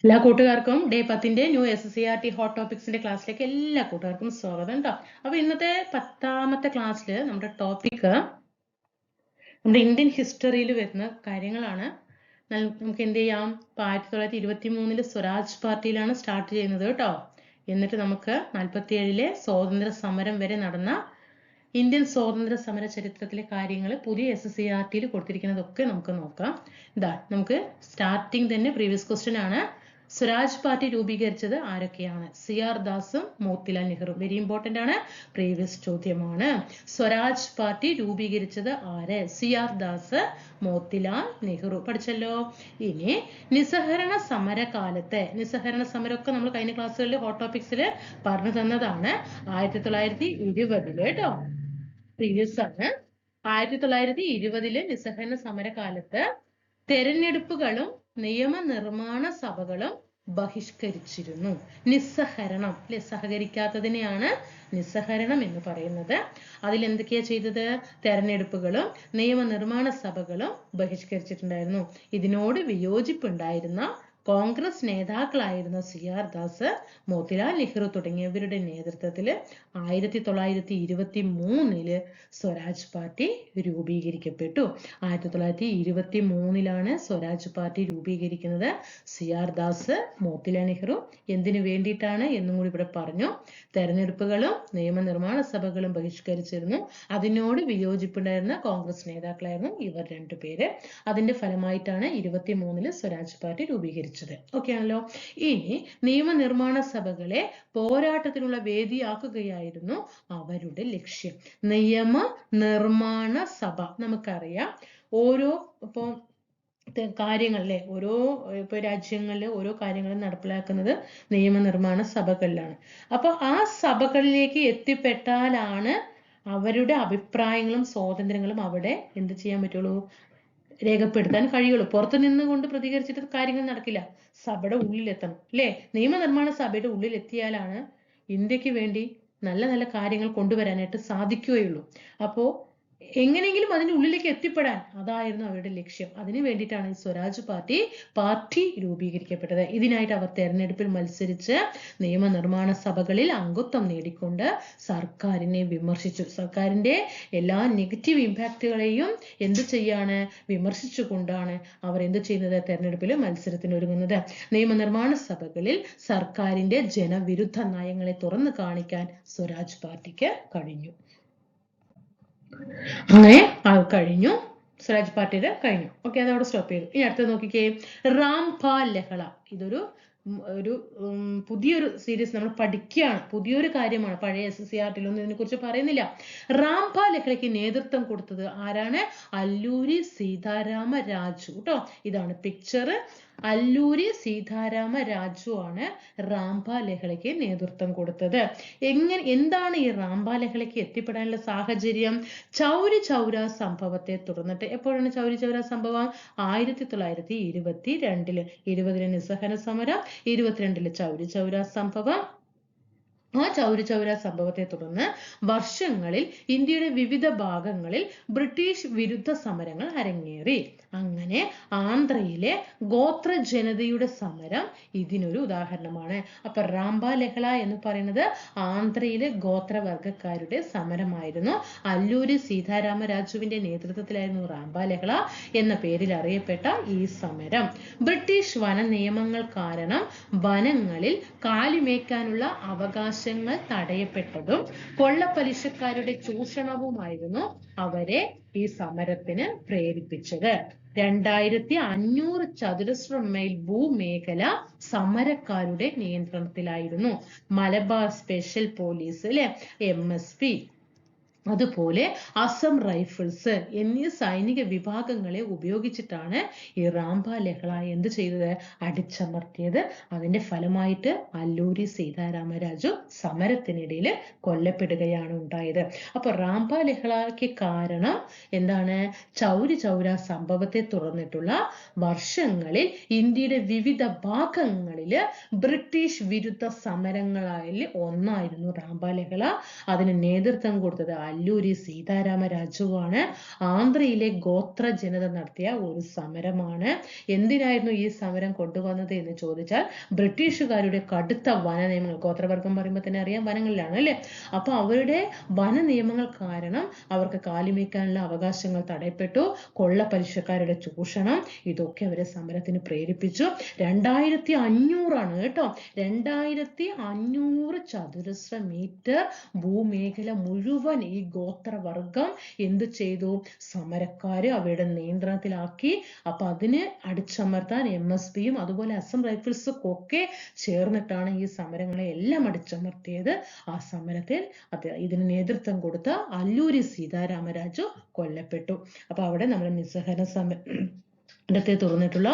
എല്ലാ കൂട്ടുകാർക്കും day 10 new SCERT hot ടോപ്പിക്സിന്റെ ക്ലാസ്സിലേക്ക് എല്ലാ കൂട്ടുകാർക്കും സ്വാഗതം കേട്ടോ. അപ്പൊ ഇന്നത്തെ 10ാമത്തെ ക്ലാസ്സിൽ നമ്മുടെ ടോപ്പിക് നമ്മുടെ ഇന്ത്യൻ ഹിസ്റ്ററിയിൽ വരുന്ന കാര്യങ്ങളാണ്. നമുക്ക് എന്ത് ചെയ്യാം? 1923 സ്വരാജ് പാർട്ടിയിലാണ് സ്റ്റാർട്ട് ചെയ്യുന്നത് കേട്ടോ. എന്നിട്ട് നമുക്ക് 47 സ്വാതന്ത്ര്യ സമരം വരെ നടന്ന ഇന്ത്യൻ സ്വാതന്ത്ര്യ സമര ചരിത്രത്തിലെ കാര്യങ്ങൾ പുതിയ SCERT കൊടുത്തിരിക്കുന്നതൊക്കെ നമുക്ക് നോക്കാം. ഇതാ നമുക്ക് സ്റ്റാർട്ടിങ് തന്നെ പ്രീവിയസ് ക്വസ്റ്റ്യൻ ആണ്. സ്വരാജ് പാർട്ടി രൂപീകരിച്ചത് ആരൊക്കെയാണ്? CR ദാസും മോത്തിലാൽ നെഹ്റു. വെരി ഇമ്പോർട്ടന്റ് ആണ്, പ്രീവിയസ് ചോദ്യമാണ്. സ്വരാജ് പാർട്ടി രൂപീകരിച്ചത് ആര്? CR ദാസ്, മോത്തിലാൽ നെഹ്റു. പഠിച്ചല്ലോ. ഇനി നിസ്സഹരണ സമരകാലത്തെ, നിസ്സഹരണ സമരമൊക്കെ നമ്മൾ കഴിഞ്ഞ ക്ലാസ്സുകളിൽ ഹോട്ട് ടോപ്പിക്സിൽ പറഞ്ഞു തന്നതാണ്. 1920 കേട്ടോ, പ്രീവിയസ് ആണ്. 1920 നിസ്സഹരണ സമരകാലത്ത് തെരഞ്ഞെടുപ്പുകളും നിയമനിർമ്മാണ സഭകളും ബഹിഷ്കരിച്ചിരുന്നു. നിസ്സഹരണം അല്ലെ, സഹകരിക്കാത്തതിനെയാണ് നിസ്സഹരണം എന്ന് പറയുന്നത്. അതിലെന്തൊക്കെയാ ചെയ്തത്? തെരഞ്ഞെടുപ്പുകളും നിയമനിർമ്മാണ സഭകളും ബഹിഷ്കരിച്ചിട്ടുണ്ടായിരുന്നു. ഇതിനോട് വിയോജിപ്പുണ്ടായിരുന്ന കോൺഗ്രസ് നേതാക്കളായിരുന്ന CR ദാസ്, മോത്തിലാൽ നെഹ്റു തുടങ്ങിയവരുടെ നേതൃത്വത്തിൽ 1923 സ്വരാജ് പാർട്ടി രൂപീകരിക്കപ്പെട്ടു. 1923 സ്വരാജ് പാർട്ടി രൂപീകരിക്കുന്നത്. CR ദാസ്, മോത്തിലാൽ നെഹ്റു എന്തിനു വേണ്ടിയിട്ടാണ് എന്നും കൂടി ഇവിടെ പറഞ്ഞു. തെരഞ്ഞെടുപ്പുകളും നിയമനിർമ്മാണ സഭകളും ബഹിഷ്കരിച്ചിരുന്നു. അതിനോട് വിയോജിപ്പുണ്ടായിരുന്ന കോൺഗ്രസ് നേതാക്കളായിരുന്നു ഇവർ രണ്ടുപേര്. അതിന്റെ ഫലമായിട്ടാണ് 23 സ്വരാജ് പാർട്ടി രൂപീകരിച്ചത്. ഓക്കെ ആണല്ലോ. ഇനി നിയമനിർമ്മാണ സഭകളെ പോരാട്ടത്തിനുള്ള വേദിയാക്കുകയായിരുന്നു അവരുടെ ലക്ഷ്യം. നിയമനിർമ്മാണ സഭ നമുക്കറിയാം, ഓരോ ഇപ്പൊ കാര്യങ്ങളിലെ ഓരോ രാജ്യങ്ങളിലെ ഓരോ കാര്യങ്ങളും നടപ്പിലാക്കുന്നത് നിയമനിർമ്മാണ സഭകളിലാണ്. അപ്പൊ ആ സഭകളിലേക്ക് എത്തിപ്പെട്ടാലാണ് അവരുടെ അഭിപ്രായങ്ങളും സ്വാതന്ത്ര്യങ്ങളും അവിടെ എന്ത് ചെയ്യാൻ പറ്റുള്ളൂ? രേഖപ്പെടുത്താൻ കഴിയുള്ളൂ. പുറത്തു നിന്നുകൊണ്ട് പ്രതികരിച്ചിട്ട് കാര്യങ്ങൾ നടക്കില്ല. സഭയുടെ ഉള്ളിലെത്തണം അല്ലേ? നിയമനിർമ്മാണ സഭയുടെ ഉള്ളിൽ എത്തിയാലാണ് ഇന്ത്യക്ക് വേണ്ടി നല്ല നല്ല കാര്യങ്ങൾ കൊണ്ടുവരാനായിട്ട് സാധിക്കുകയുള്ളൂ. അപ്പോ എങ്ങനെയെങ്കിലും അതിന്റെ ഉള്ളിലേക്ക് എത്തിപ്പെടാൻ അതായിരുന്നു അവരുടെ ലക്ഷ്യം. അതിനു വേണ്ടിയിട്ടാണ് ഈ സ്വരാജ് പാർട്ടി രൂപീകരിക്കപ്പെട്ടത്. ഇതിനായിട്ട് അവർ തെരഞ്ഞെടുപ്പിൽ മത്സരിച്ച് നിയമനിർമ്മാണ സഭകളിൽ അംഗത്വം നേടിക്കൊണ്ട് സർക്കാരിനെ വിമർശിച്ചു. സർക്കാരിന്റെ എല്ലാ നെഗറ്റീവ് ഇമ്പാക്റ്റുകളെയും എന്ത് ചെയ്യാണ്? വിമർശിച്ചുകൊണ്ടാണ് അവർ എന്ത് ചെയ്യുന്നത്? തെരഞ്ഞെടുപ്പിൽ മത്സരത്തിന് ഒരുങ്ങുന്നത്. നിയമനിർമ്മാണ സഭകളിൽ സർക്കാരിന്റെ ജനവിരുദ്ധ നയങ്ങളെ തുറന്നു കാണിക്കാൻ സ്വരാജ് പാർട്ടിക്ക് കഴിഞ്ഞു. അങ്ങനെ കഴിഞ്ഞു, സ്വരാജ് പാർട്ടിയുടെ കഴിഞ്ഞു. ഓക്കെ, അതവിടെ സ്റ്റോപ്പ് ചെയ്തു. ഇനി അടുത്തത് നോക്കിക്കേ, റാംപാൽ ലഹള. ഇതൊരു പുതിയൊരു സീരീസ് നമ്മൾ പഠിക്കുകയാണ്, പുതിയൊരു കാര്യമാണ്. പഴയ SCERT ഇതിനെ കുറിച്ച് പറയുന്നില്ല. റാംപാൽ ലഹളയ്ക്ക് നേതൃത്വം കൊടുത്തത് ആരാണ്? അല്ലൂരി സീതാരാമ രാജു കേട്ടോ. ഇതാണ് പിക്ചർ. അല്ലൂരി സീതാരാമ രാജു ആണ് റാംപാൽ ലഹളയ്ക്ക് നേതൃത്വം കൊടുത്തത്. എന്താണ് ഈ റാംപാൽ ലഹളയ്ക്ക് എത്തിപ്പെടാനുള്ള സാഹചര്യം? ചൗരി ചൗര സംഭവത്തെ തുടർന്നിട്ട്. എപ്പോഴാണ് ചൗരി ചൗര സംഭവം? 1922 20 നിസ്സഹരണ സമരം, 22 ചൗരി ചൗര സംഭവം. ആ ചൗരി ചൗര സംഭവത്തെ തുടർന്ന് വർഷങ്ങളിൽ ഇന്ത്യയുടെ വിവിധ ഭാഗങ്ങളിൽ ബ്രിട്ടീഷ് വിരുദ്ധ സമരങ്ങൾ അരങ്ങേറി. അങ്ങനെ ആന്ധ്രയിലെ ഗോത്ര ജനതയുടെ സമരം ഇതിനൊരു ഉദാഹരണമാണ്. അപ്പൊ റാംപാൽ ലഹള എന്ന് പറയുന്നത് ആന്ധ്രയിലെ ഗോത്രവർഗക്കാരുടെ സമരമായിരുന്നു. അല്ലൂരി സീതാരാമ രാജുവിന്റെ നേതൃത്വത്തിലായിരുന്നു റാംപാൽ ലഹള എന്ന പേരിൽ അറിയപ്പെട്ട ഈ സമരം. ബ്രിട്ടീഷ് വന നിയമങ്ങൾ കാരണം വനങ്ങളിൽ കാലിമേയ്ക്കാനുള്ള അവകാശങ്ങൾ തടയപ്പെട്ടതും കൊള്ളപ്പലിശക്കാരുടെ ചൂഷണവുമായിരുന്നു അവരെ ഈ സമരത്തിന് പ്രേരിപ്പിച്ചത്. 2500 ചതുരശ്ര മൈൽ ഭൂമേഖല സമരക്കാരുടെ നിയന്ത്രണത്തിലായിരുന്നു. മലബാർ സ്പെഷ്യൽ പോലീസ് അല്ലെ, MSP, അതുപോലെ അസം റൈഫിൾസ് എന്നീ സൈനിക വിഭാഗങ്ങളെ ഉപയോഗിച്ചിട്ടാണ് ഈ റാംപാൽ ലഹള എന്ത് ചെയ്തത്? അടിച്ചമർത്തിയത്. അതിന്റെ ഫലമായിട്ട് അല്ലൂരി സീതാരാമ രാജു സമരത്തിനിടയിൽ കൊല്ലപ്പെടുകയാണ് ഉണ്ടായത്. അപ്പൊ റാംപാൽ ലഹളയ്ക്ക് കാരണം എന്താണ്? ചൗരി ചൗര സംഭവത്തെ തുടർന്നിട്ടുള്ള വർഷങ്ങളിൽ ഇന്ത്യയുടെ വിവിധ ഭാഗങ്ങളിൽ ബ്രിട്ടീഷ് വിരുദ്ധ സമരങ്ങളിൽ ഒന്നായിരുന്നു റാംപാൽ ലഹള. അതിന് നേതൃത്വം കൊടുത്തത് അല്ലൂരി സീതാരാമരാജുവാണ്. ആന്ധ്രയിലെ ഗോത്ര ജനത നടത്തിയ ഒരു സമരമാണ്. എന്തിനായിരുന്നു ഈ സമരം കൊണ്ടുവന്നത് എന്ന് ചോദിച്ചാൽ ബ്രിട്ടീഷുകാരുടെ കടുത്ത വന നിയമങ്ങൾ, ഗോത്രവർഗം പറയുമ്പോൾ തന്നെ അറിയാം വനങ്ങളിലാണ് അല്ലെ, അപ്പൊ അവരുടെ വന നിയമങ്ങൾ കാരണം അവർക്ക് കാലിമേക്കാനുള്ള അവകാശങ്ങൾ തടയപ്പെട്ടു. കൊള്ള പലിശക്കാരുടെ ചൂഷണം, ഇതൊക്കെ അവരെ സമരത്തിന് പ്രേരിപ്പിച്ചു. 2500 കേട്ടോ, 2500 ചതുരശ്ര മീറ്റർ ഭൂമേഖല മുഴുവൻ ഈ ഗോത്രവർഗം എന്ത് ചെയ്തു, സമരക്കാര് അവരുടെ നിയന്ത്രണത്തിലാക്കി. അപ്പൊ അതിന് അടിച്ചമർത്താൻ MSPയും അതുപോലെ അസം റൈഫിൾസും ഒക്കെ ചേർന്നിട്ടാണ് ഈ സമരങ്ങളെ എല്ലാം അടിച്ചമർത്തിയത്. ആ സമരത്തിൽ ഇതിന് നേതൃത്വം കൊടുത്ത അല്ലൂരി സീതാരാമരാജു കൊല്ലപ്പെട്ടു. അപ്പൊ അവിടെ നമ്മുടെ നിസ്സഹകരണ സമരത്തെ തുറന്നിട്ടുള്ള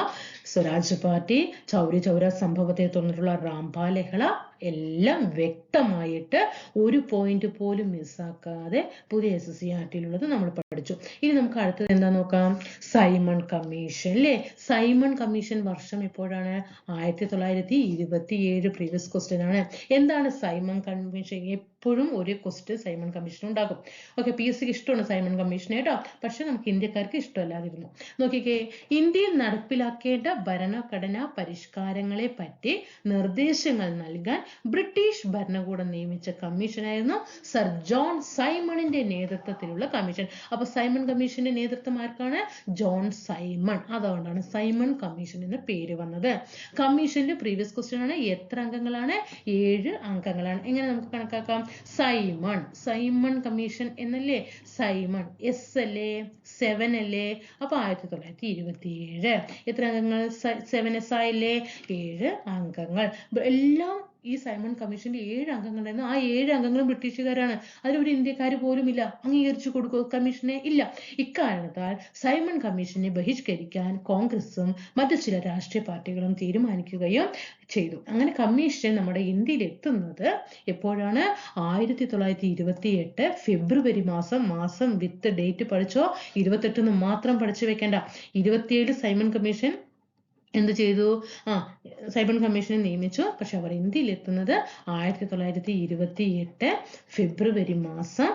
സ്വരാജ് പാർട്ടി, ചൗരി ചൗര സംഭവത്തെ തുറന്നിട്ടുള്ള റാംപാൽ ലഹള എല്ലാം വ്യക്തമായിട്ട് ഒരു പോയിന്റ് പോലും മിസ്സാക്കാതെ പുതിയ SSCRT-യിലുള്ളത് നമ്മൾ പഠിച്ചു. ഇനി നമുക്ക് അടുത്തത് എന്താ നോക്കാം, സൈമൺ കമ്മീഷൻ അല്ലേ. സൈമൺ കമ്മീഷൻ വർഷം എപ്പോഴാണ്, 1927. പ്രീവിയസ് ക്വസ്റ്റ്യൻ ആണ്. എന്താണ് സൈമൺ കമ്മീഷൻ? എപ്പോഴും ഒരു ക്വസ്റ്റ്യൻ സൈമൺ കമ്മീഷൻ ഉണ്ടാകും. ഓക്കെ, PSCക്ക് ഇഷ്ടമാണ് സൈമൺ കമ്മീഷൻ കേട്ടോ, പക്ഷെ നമുക്ക് ഇന്ത്യക്കാർക്ക് ഇഷ്ടമല്ലാതിരുന്നു. നോക്കിക്കേ, ഇന്ത്യയിൽ നടപ്പിലാക്കേണ്ട ഭരണഘടനാ പരിഷ്കാരങ്ങളെ പറ്റി നിർദ്ദേശങ്ങൾ നൽകാൻ ബ്രിട്ടീഷ് ഭരണകൂടം നിയമിച്ച കമ്മീഷനായിരുന്നു സർ ജോൺ സൈമണിന്റെ നേതൃത്വത്തിലുള്ള കമ്മീഷൻ. അപ്പൊ സൈമൺ കമ്മീഷന്റെ നേതൃത്വം ആർക്കാണ്, ജോൺ സൈമൺ. അതുകൊണ്ടാണ് സൈമൺ കമ്മീഷൻ എന്ന പേര് വന്നത്. കമ്മീഷന്റെ പ്രീവിയസ് ക്വസ്റ്റ്യൻ ആണ്, എത്ര അംഗങ്ങളാണ്, 7 അംഗങ്ങളാണ്. എങ്ങനെ നമുക്ക് കണക്കാക്കാം, സൈമൺ കമ്മീഷൻ എന്നല്ലേ, സൈമൺ S അല്ലേ, 7 അല്ലേ, അപ്പൊ 1927. എത്ര അംഗങ്ങൾ, 7S ആയില്ലേ, 7 അംഗങ്ങൾ. എല്ലാം ഈ സൈമൺ കമ്മീഷന്റെ 7 അംഗങ്ങളായിരുന്നു. ആ 7 അംഗങ്ങളും ബ്രിട്ടീഷുകാരാണ്. അതിലൊരു ഇന്ത്യക്കാർ പോലും ഇല്ല. അംഗീകരിച്ചു കൊടുക്കുക കമ്മീഷനെ ഇല്ല. ഇക്കാരണത്താൽ സൈമൺ കമ്മീഷനെ ബഹിഷ്കരിക്കാൻ കോൺഗ്രസും മറ്റു ചില രാഷ്ട്രീയ പാർട്ടികളും തീരുമാനിക്കുകയും ചെയ്തു. അങ്ങനെ കമ്മീഷൻ നമ്മുടെ ഇന്ത്യയിൽ എത്തുന്നത് എപ്പോഴാണ്, 1928 ഫെബ്രുവരി മാസം വിത്ത് ഡേറ്റ് പഠിച്ചോ, 28 മാത്രം പഠിച്ചു വെക്കേണ്ട. 27 സൈമൺ കമ്മീഷൻ എന്ത് ചെയ്തു, സൈമൺ കമ്മീഷനെ നിയമിച്ചു. പക്ഷെ അവർ ഇന്ത്യയിൽ എത്തുന്നത് 1928 ഫെബ്രുവരി മാസം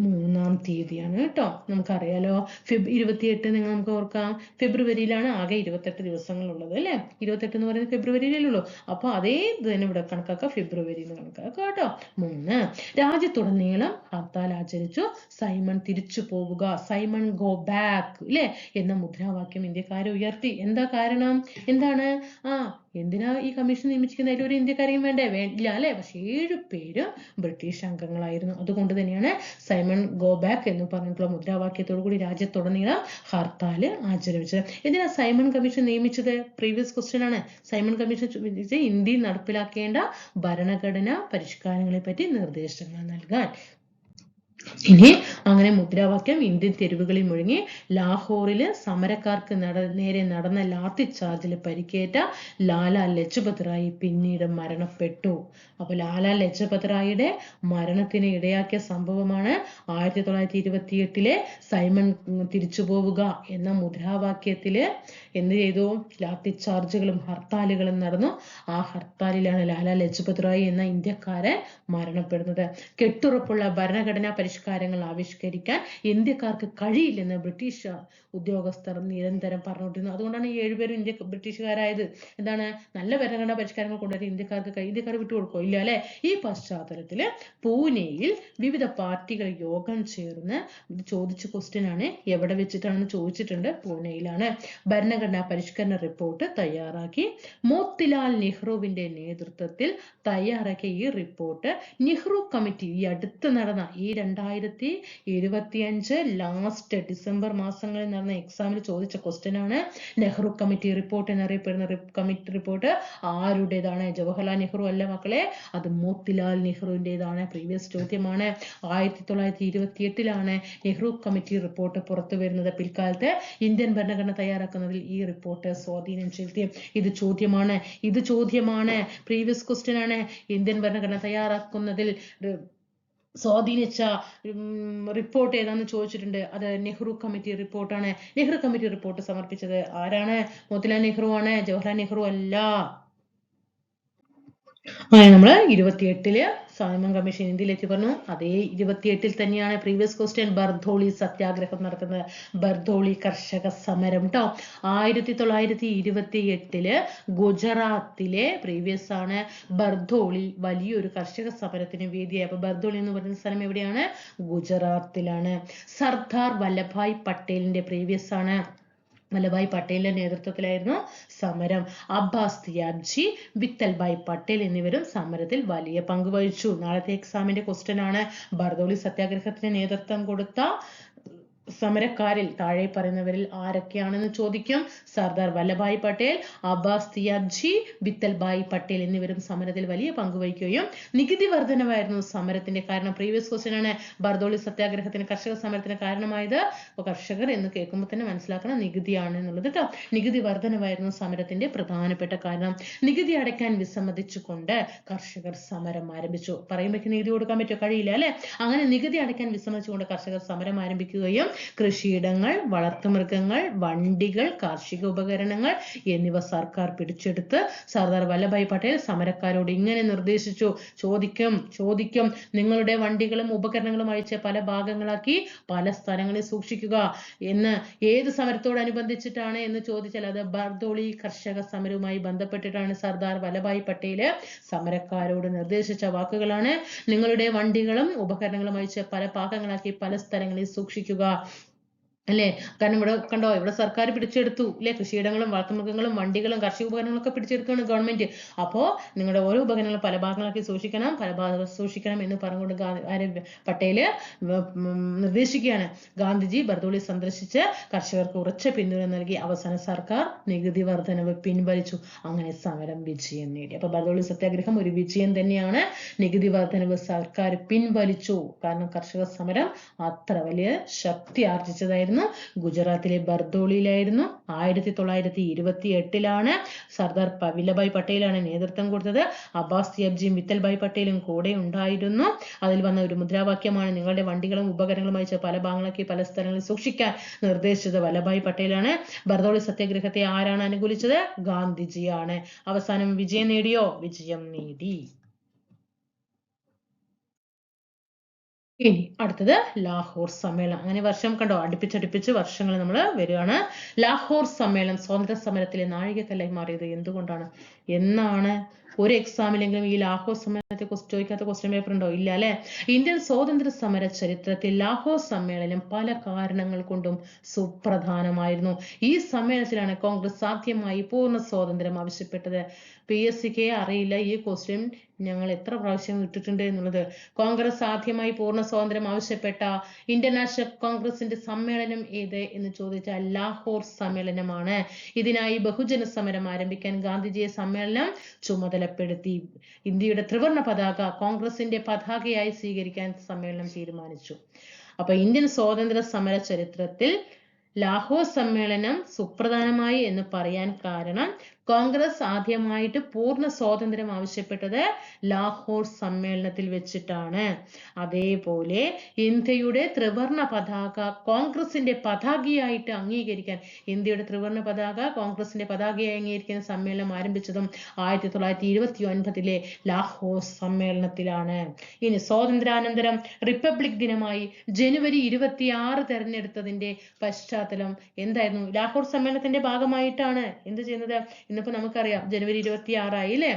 3 കേട്ടോ. നമുക്കറിയാലോ 28 നമുക്ക് ഓർക്കാം, ഫെബ്രുവരിയിലാണ് ആകെ 28 ദിവസങ്ങളുള്ളത് അല്ലെ. 28 എന്ന് പറയുന്നത് ഫെബ്രുവരിയിലേ. അപ്പൊ അതേ തന്നെ ഇവിടെ കണക്കാക്കാം, ഫെബ്രുവരി എന്ന് കണക്കാക്കാം കേട്ടോ. 3 രാജ്യത്തുടനീളം ഹർത്താൽ ആചരിച്ചു. സൈമൺ തിരിച്ചു പോവുക, സൈമൺ ഗോ ബാക്ക് അല്ലെ എന്ന മുദ്രാവാക്യം ഇന്ത്യക്കാരെ ഉയർത്തി. എന്താ കാരണം, എന്താണ്, എന്തിനാ ഈ കമ്മീഷൻ നിയമിച്ചിരിക്കുന്നത്, അതിലൊരു ഇന്ത്യക്കാരെയും വേണ്ടില്ല അല്ലെ. പക്ഷെ 7 പേര് ബ്രിട്ടീഷ് അംഗങ്ങളായിരുന്നു. അതുകൊണ്ട് തന്നെയാണ് സൈമൺ ഗോ ബാക്ക് എന്ന് പറഞ്ഞിട്ടുള്ള മുദ്രാവാക്യത്തോടു കൂടി രാജ്യത്തുടനീളം ഹർത്താൽ ആചരിച്ചത്. എന്തിനാ സൈമൺ കമ്മീഷൻ നിയമിച്ചത്, പ്രീവിയസ് ക്വസ്റ്റ്യൻ ആണ്. സൈമൺ കമ്മീഷൻ ഇന്ത്യയിൽ നടപ്പിലാക്കേണ്ട ഭരണഘടനാ പരിഷ്കാരങ്ങളെ പറ്റി നിർദ്ദേശങ്ങൾ നൽകാൻ. ഇനി അങ്ങനെ മുദ്രാവാക്യം ഇന്ത്യൻ തെരുവുകളിൽ മുഴങ്ങി. ലാഹോറില് സമരക്കാർക്ക് നേരെ നടന്ന ലാത്തി ചാർജിൽ പരിക്കേറ്റ ലാലാ ലജ്പത് റായ് പിന്നീട് മരണപ്പെട്ടു. അപ്പൊ ലാലാ ലജ്പത് റായിയുടെ മരണത്തിന് ഇടയാക്കിയ സംഭവമാണ് 1928 സൈമൺ തിരിച്ചു പോവുക എന്ന മുദ്രാവാക്യത്തില് എന്ത് ചെയ്തു, ലാത്തി ചാർജുകളും ഹർത്താലുകളും നടന്നു. ആ ഹർത്താലിലാണ് ലാലാ ലജ്പത് റായ് എന്ന ഇന്ത്യക്കാരൻ മരണപ്പെടുന്നത്. കെട്ടുറപ്പുള്ള ഭരണഘടനാ പരിഷ്കാരങ്ങൾ ആവിഷ്കരിക്കാൻ ഇന്ത്യക്കാർക്ക് കഴിയില്ലെന്ന് ബ്രിട്ടീഷ് ഉദ്യോഗസ്ഥർ നിരന്തരം പറഞ്ഞുകൊണ്ടിരുന്നു. അതുകൊണ്ടാണ് ഈ 7 പേരും ബ്രിട്ടീഷുകാരായത്. എന്താണ്, നല്ല ഭരണഘടനാ പരിഷ്കാരങ്ങൾ കൊണ്ടുവരാൻ ഇന്ത്യക്കാർ വിട്ടുകൊടുക്കോ ഇല്ല അല്ലെ. ഈ പശ്ചാത്തലത്തില് പൂനെയിൽ വിവിധ പാർട്ടികൾ യോഗം ചേർന്ന് ചോദിച്ച ക്വസ്റ്റ്യൻ ആണ്, എവിടെ വെച്ചിട്ടാണെന്ന് ചോദിച്ചിട്ടുണ്ട്, പൂനെയിലാണ്. ഭരണഘടനാ പരിഷ്കരണ റിപ്പോർട്ട് തയ്യാറാക്കി. മോത്തിലാൽ നെഹ്റുവിന്റെ നേതൃത്വത്തിൽ തയ്യാറാക്കിയ ഈ റിപ്പോർട്ട് നെഹ്റു കമ്മിറ്റി ഈ അടുത്ത് നടന്ന ഈ 2025 ലാസ്റ്റ് ഡിസംബർ മാസങ്ങളിൽ നടന്ന എക്സാമിൽ ചോദിച്ച ക്വസ്റ്റ്യൻ ആണ്. നെഹ്റു കമ്മിറ്റി റിപ്പോർട്ട് എന്നറിയപ്പെടുന്ന കമ്മിറ്റി റിപ്പോർട്ട് ആരുടേതാണ്, ജവഹർലാൽ നെഹ്റു അല്ല മക്കളെ, അത് മോത്തിലാൽ നെഹ്റുവിൻ്റെതാണ്. പ്രീവിയസ് ചോദ്യമാണ്. 1928 നെഹ്റു കമ്മിറ്റി റിപ്പോർട്ട് പുറത്തു വരുന്നത്. പിൽക്കാലത്ത് ഇന്ത്യൻ ഭരണഘടന തയ്യാറാക്കുന്നതിൽ ഈ റിപ്പോർട്ട് സ്വാധീനം ചെലുത്തി. ഇത് ചോദ്യമാണ്, പ്രീവിയസ് ക്വസ്റ്റ്യൻ ആണ്. ഇന്ത്യൻ ഭരണഘടന തയ്യാറാക്കുന്നതിൽ സ്വാധീനിച്ച റിപ്പോർട്ട് ഏതാന്ന് ചോദിച്ചിട്ടുണ്ട്. അത് നെഹ്റു കമ്മിറ്റി റിപ്പോർട്ടാണ്. നെഹ്റു കമ്മിറ്റി റിപ്പോർട്ട് സമർപ്പിച്ചത് ആരാണ്, മോത്തിലാൽ നെഹ്റു ആണ്, ജവഹർലാൽ നെഹ്റു അല്ല. അങ്ങനെ നമ്മള് 28 സൈമൺ കമ്മീഷൻ ഇന്ത്യയിലേക്ക് പറഞ്ഞു. അതേ 28 തന്നെയാണ് പ്രീവിയസ് ക്വസ്റ്റ്യൻ ബർദോളി സത്യാഗ്രഹം നടക്കുന്നത്. ബർദോളി കർഷക സമരം ട്ടോ. 1928 ഗുജറാത്തിലെ പ്രീവിയസ് ആണ് ബർദോളി വലിയൊരു കർഷക സമരത്തിന് വേദിയായി. അപ്പൊ ബർദോളി എന്ന് പറയുന്ന സ്ഥലം എവിടെയാണ്? ഗുജറാത്തിലാണ്. സർദാർ വല്ലഭായ് പട്ടേലിന്റെ പ്രീവിയസ് ആണ്. വല്ലഭായ് പട്ടേലിന്റെ നേതൃത്വത്തിലായിരുന്നു സമരം. അബ്ബാസ് തിയാബ്ജി, വിത്തൽഭായ് പട്ടേൽ എന്നിവരും സമരത്തിൽ വലിയ പങ്ക് വഹിച്ചു. നാളത്തെ എക്സാമിന്റെ ക്വസ്റ്റ്യൻ ആണ്. ബർദോളി സത്യാഗ്രഹത്തിന് നേതൃത്വം കൊടുത്ത സമരക്കാരിൽ താഴെ പറയുന്നവരിൽ ആരൊക്കെയാണെന്ന് ചോദിക്കും. സർദാർ വല്ലഭായ് പട്ടേൽ, അബ്ബാസ് തിയാബ്ജി, വിത്തൽഭായ് പട്ടേൽ എന്നിവരും സമരത്തിൽ വലിയ പങ്ക് വഹിക്കുകയും നികുതി വർധനവായിരുന്നു സമരത്തിന്റെ കാരണം. പ്രീവിയസ് ക്വസ്റ്റ്യൻ ആണ്. ബർദോളി സത്യാഗ്രഹത്തിന് കർഷക സമരത്തിന് കാരണമായത്. അപ്പോൾ കർഷകർ എന്ന് കേൾക്കുമ്പോൾ തന്നെ മനസ്സിലാക്കണം നികുതിയാണ് എന്നുള്ളത് കേട്ടോ. നികുതി വർധനവായിരുന്നു സമരത്തിന്റെ പ്രധാനപ്പെട്ട കാരണം. നികുതി അടയ്ക്കാൻ വിസമ്മതിച്ചുകൊണ്ട് കർഷകർ സമരം ആരംഭിച്ചു. പറയുമ്പോൾ നികുതി കൊടുക്കാൻ പറ്റുമോ? കഴിയില്ല അല്ലെ. അങ്ങനെ നികുതി അടയ്ക്കാൻ വിസമ്മതിച്ചുകൊണ്ട് കർഷകർ സമരം ആരംഭിക്കുകയും കൃഷിയിടങ്ങൾ, വളർത്തുമൃഗങ്ങൾ, വണ്ടികൾ, കാർഷിക ഉപകരണങ്ങൾ എന്നിവ സർക്കാർ പിടിച്ചെടുത്ത് സർദാർ വല്ലഭായ് പട്ടേൽ സമരക്കാരോട് ഇങ്ങനെ നിർദ്ദേശിച്ചു. ചോദിക്കും നിങ്ങളുടെ വണ്ടികളും ഉപകരണങ്ങളും അഴിച്ച് പല ഭാഗങ്ങളാക്കി പല സ്ഥലങ്ങളിൽ സൂക്ഷിക്കുക എന്ന്. ഏത് സമരത്തോടനുബന്ധിച്ചിട്ടാണ് എന്ന് ചോദിച്ചാൽ അത് ബർദോളി കർഷക സമരവുമായി ബന്ധപ്പെട്ടിട്ടാണ് സർദാർ വല്ലഭായ് പട്ടേൽ സമരക്കാരോട് നിർദ്ദേശിച്ച വാക്കുകളാണ്. നിങ്ങളുടെ വണ്ടികളും ഉപകരണങ്ങളും അഴിച്ച് പല ഭാഗങ്ങളാക്കി പല സ്ഥലങ്ങളിൽ സൂക്ഷിക്കുക അല്ലേ. കാരണം ഇവിടെ കണ്ടോ, ഇവിടെ സർക്കാർ പിടിച്ചെടുത്തു അല്ലെ. കൃഷിയിടങ്ങളും വളർത്തുമൃഗങ്ങളും വണ്ടികളും കാർഷിക ഉപകരണങ്ങളൊക്കെ പിടിച്ചെടുക്കുകയാണ് ഗവൺമെന്റ്. അപ്പോ നിങ്ങളുടെ ഓരോ ഉപകരണങ്ങളും പല ഭാഗങ്ങളാക്കി സൂക്ഷിക്കണം, പല ഭാഗങ്ങൾ സൂക്ഷിക്കണം എന്ന് പറഞ്ഞുകൊണ്ട് പട്ടേല് നിർദ്ദേശിക്കുകയാണ്. ഗാന്ധിജി ബർദോളി സന്ദർശിച്ച് കർഷകർക്ക് ഉറച്ച പിന്തുണ നൽകി. അവസാന സർക്കാർ നികുതി വർധനവ് പിൻവലിച്ചു. അങ്ങനെ സമരം വിജയം നേടി. അപ്പൊ ബർദോളി സത്യാഗ്രഹം ഒരു വിജയം തന്നെയാണ്. നികുതി വർധനവ് സർക്കാർ പിൻവലിച്ചു. കാരണം കർഷക സമരം അത്ര വലിയ ശക്തി ആർജിച്ചതായിരുന്നു. ഗുജറാത്തിലെ ബർദോളിയിലായിരുന്നു. 1928 സർദാർ വല്ലഭായ് പട്ടേലാണ് നേതൃത്വം കൊടുത്തത്. അബ്ബാസ് തിയാബ്ജിയും വിത്തൽഭായ് പട്ടേലും കൂടെ ഉണ്ടായിരുന്നു. അതിൽ വന്ന ഒരു മുദ്രാവാക്യമാണ് നിങ്ങളുടെ വണ്ടികളും ഉപകരണങ്ങളും അയച്ച് പല ഭാഗങ്ങളാക്കി പല സ്ഥലങ്ങളിൽ സൂക്ഷിക്കാൻ നിർദ്ദേശിച്ചത് വല്ലഭായ് പട്ടേലാണ്. ബർദോളി സത്യാഗ്രഹത്തെ ആരാണ് അനുകൂലിച്ചത്? ഗാന്ധിജിയാണ്. അവസാനം വിജയം നേടിയോ? വിജയം നേടി. ഇനി അടുത്തത് ലാഹോർ സമ്മേളനം. അങ്ങനെ വർഷം കണ്ടോ, അടുപ്പിച്ചടുപ്പിച്ച് വർഷങ്ങൾ നമ്മൾ വരികയാണ്. ലാഹോർ സമ്മേളനം സ്വാതന്ത്ര്യ സമരത്തിലെ നാഴികക്കല്ലായി മാറിയത് എന്തുകൊണ്ടാണ്? എന്നാണ് ഒരു എക്സാമിലെങ്കിലും ഈ ലാഹോർ സമ്മേളനത്തെ കുറിച്ച് ചോദിക്കാത്ത ക്വസ്റ്റ്യൻ പേപ്പർ ഉണ്ടോ? ഇല്ല അല്ലെ. ഇന്ത്യൻ സ്വാതന്ത്ര്യ സമര ചരിത്രത്തിൽ ലാഹോർ സമ്മേളനം പല കാരണങ്ങൾ കൊണ്ടും സുപ്രധാനമായിരുന്നു. ഈ സമ്മേളനത്തിലാണ് കോൺഗ്രസ് ആദ്യമായി പൂർണ്ണ സ്വാതന്ത്ര്യം ആവശ്യപ്പെട്ടത്. PSCക്ക് അറിയില്ല ഈ ക്വസ്റ്റ്യൻ ഞങ്ങൾ എത്ര പ്രാവശ്യം ഇട്ടിട്ടുണ്ട് എന്നുള്ളത്. കോൺഗ്രസ് ആദ്യമായി പൂർണ്ണ സ്വാതന്ത്ര്യം ആവശ്യപ്പെട്ട ഇന്ത്യൻ നാഷണൽ കോൺഗ്രസിന്റെ സമ്മേളനം ഏത് എന്ന് ചോദിച്ചാൽ ലാഹോർ സമ്മേളനമാണ്. ഇതിനായി ബഹുജന സമരം ആരംഭിക്കാൻ ഗാന്ധിജിയെ സമ്മേളനം ചുമതലപ്പെടുത്തി. ഇന്ത്യയുടെ ത്രിവർണ്ണ പതാക കോൺഗ്രസിന്റെ പതാകയായി സ്വീകരിക്കാൻ സമ്മേളനം തീരുമാനിച്ചു. അപ്പൊ ഇന്ത്യൻ സ്വാതന്ത്ര്യ സമര ചരിത്രത്തിൽ ലാഹോർ സമ്മേളനം സുപ്രധാനമായി എന്ന് പറയാൻ കാരണം കോൺഗ്രസ് ആദ്യമായിട്ട് പൂർണ്ണ സ്വാതന്ത്ര്യം ആവശ്യപ്പെട്ടത് ലാഹോർ സമ്മേളനത്തിൽ വെച്ചിട്ടാണ്. അതേപോലെ ഇന്ത്യയുടെ ത്രിവർണ്ണ പതാക കോൺഗ്രസിന്റെ പതാകയായിട്ട് അംഗീകരിക്കാൻ, ഇന്ത്യയുടെ ത്രിവർണ്ണ പതാക കോൺഗ്രസിന്റെ പതാകയായി അംഗീകരിക്കുന്ന സമ്മേളനം ആരംഭിച്ചതും 1929 ലാഹോർ സമ്മേളനത്തിലാണ്. ഇനി സ്വാതന്ത്ര്യാനന്തരം റിപ്പബ്ലിക് ദിനമായി ജനുവരി 26 തെരഞ്ഞെടുത്തതിന്റെ പശ്ചാത്തലം എന്തായിരുന്നു? ലാഹോർ സമ്മേളനത്തിന്റെ ഭാഗമായിട്ടാണ് എന്ത് ചെയ്യുന്നത്? ഇന്നിപ്പോ നമുക്കറിയാം ജനുവരി 26 ആയി അല്ലേ.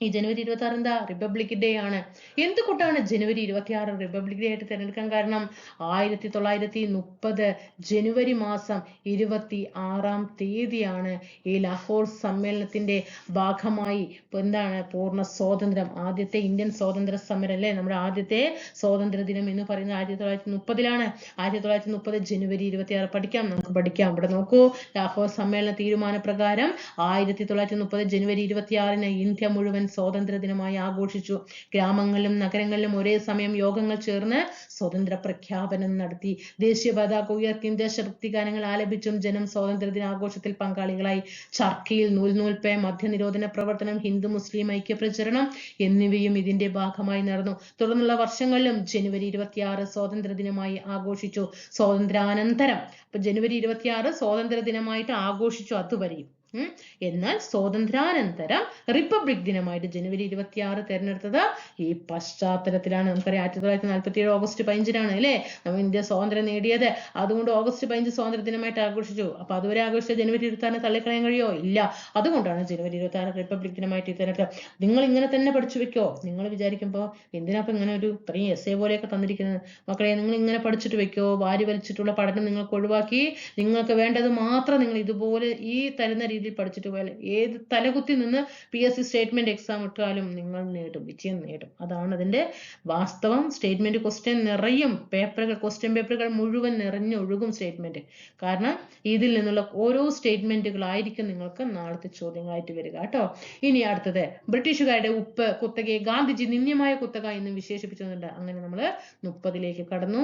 ഈ ജനുവരി 26 എന്താ? റിപ്പബ്ലിക് ഡേ ആണ്. എന്തുകൊണ്ടാണ് ജനുവരി 26 റിപ്പബ്ലിക് ഡേ ആയിട്ട് തിരഞ്ഞെടുക്കാൻ കാരണം? 1930 ജനുവരി മാസം 26-ാം തീയതിയാണ് ഈ ലാഹോർ സമ്മേളനത്തിന്റെ ഭാഗമായി എന്താണ് പൂർണ്ണ സ്വാതന്ത്ര്യം, ആദ്യത്തെ ഇന്ത്യൻ സ്വാതന്ത്ര്യ സമരം അല്ലേ, നമ്മുടെ ആദ്യത്തെ സ്വാതന്ത്ര്യ ദിനം എന്ന് പറയുന്നത് 1930 1930 ജനുവരി 26. നമുക്ക് പഠിക്കാം. ഇവിടെ നോക്കൂ, ലാഹോർ സമ്മേളന തീരുമാനപ്രകാരം 1930 ജനുവരി 26 ഇന്ത്യ മുഴുവൻ സ്വാതന്ത്ര്യ ദിനമായി ആഘോഷിച്ചു. ഗ്രാമങ്ങളിലും നഗരങ്ങളിലും ഒരേ സമയം യോഗങ്ങൾ ചേർന്ന് സ്വാതന്ത്ര്യ പ്രഖ്യാപനം നടത്തി. ദേശീയ പതാക ഉയർത്തിയും ദേശഭക്തി ഗാനങ്ങൾ ആലപിച്ചും ജനം സ്വാതന്ത്ര്യ ദിനാഘോഷത്തിൽ പങ്കാളികളായി. ചർക്കയിൽ നൂൽനൂൽപ്പ്, മദ്യനിരോധന പ്രവർത്തനം, ഹിന്ദു മുസ്ലിം ഐക്യ പ്രചരണം എന്നിവയും ഇതിന്റെ ഭാഗമായി നടന്നു. തുടർന്നുള്ള വർഷങ്ങളിലും ജനുവരി 26 സ്വാതന്ത്ര്യ ദിനമായി ആഘോഷിച്ചു. സ്വാതന്ത്ര്യാനന്തരം ജനുവരി 26 സ്വാതന്ത്ര്യ ദിനമായിട്ട് ആഘോഷിച്ചു അതുവരെയും. എന്നാൽ സ്വാതന്ത്ര്യാനന്തരം റിപ്പബ്ലിക് ദിനമായിട്ട് ജനുവരി 26 തെരഞ്ഞെടുത്തത് ഈ പശ്ചാത്തലത്തിലാണ്. നമുക്കറിയാം 1947 ഓഗസ്റ്റ് 15 അല്ലേ നമ്മൾ ഇന്ത്യ സ്വാതന്ത്ര്യം നേടിയത്. അതുകൊണ്ട് ഓഗസ്റ്റ് 15 സ്വാതന്ത്ര്യ ദിനമായിട്ട് ആഘോഷിച്ചു. അപ്പൊ അതുവരെ ആഘോഷിച്ച ജനുവരി 26 തള്ളിക്കളയാൻ കഴിയോ? ഇല്ല. അതുകൊണ്ടാണ് ജനുവരി 26 റിപ്പബ്ലിക് ദിനമായിട്ട് തെരഞ്ഞെടുത്തത്. നിങ്ങൾ ഇങ്ങനെ തന്നെ പഠിച്ചു വെക്കോ. നിങ്ങൾ വിചാരിക്കുമ്പോൾ എന്തിനാ ഇങ്ങനെ ഒരു ഇത്രയും എസ്സേ പോലെയൊക്കെ തന്നിരിക്കുന്നത്? മക്കളെ, നിങ്ങൾ ഇങ്ങനെ പഠിച്ചിട്ട് വെക്കോ. വാരി വലിച്ചിട്ടുള്ള പഠനം നിങ്ങൾക്ക് ഒഴിവാക്കി നിങ്ങൾക്ക് വേണ്ടത് മാത്രം നിങ്ങൾ ഇതുപോലെ ഈ തരുന്ന രീതിയിൽ പഠിച്ചിട്ട് പോയാൽ ഏത് തലകുത്തി നിന്ന് PSC സ്റ്റേറ്റ്മെന്റ് എക്സാം ഇട്ടാലും നിങ്ങൾ നേടും, വിജയം നേടും. അതാണ് അതിന്റെ വാസ്തവം. സ്റ്റേറ്റ്മെന്റ് ക്വസ്റ്റ്യൻ നിറയും, ക്വസ്റ്റ്യൻ പേപ്പറുകൾ മുഴുവൻ നിറഞ്ഞൊഴുകും സ്റ്റേറ്റ്മെന്റ്. കാരണം ഇതിൽ നിന്നുള്ള ഓരോ സ്റ്റേറ്റ്മെന്റുകളായിരിക്കും നിങ്ങൾക്ക് നാളത്തെ ചോദ്യങ്ങളായിട്ട് വരിക കേട്ടോ. ഇനി അടുത്തത്, ബ്രിട്ടീഷുകാരുടെ ഉപ്പ് കുത്തകയെ ഗാന്ധിജി നിന്ദ്യമായ കുത്തക എന്ന് വിശേഷിപ്പിച്ചിട്ടുണ്ട്. അങ്ങനെ നമ്മൾ 30ലേക്ക് കടന്നു.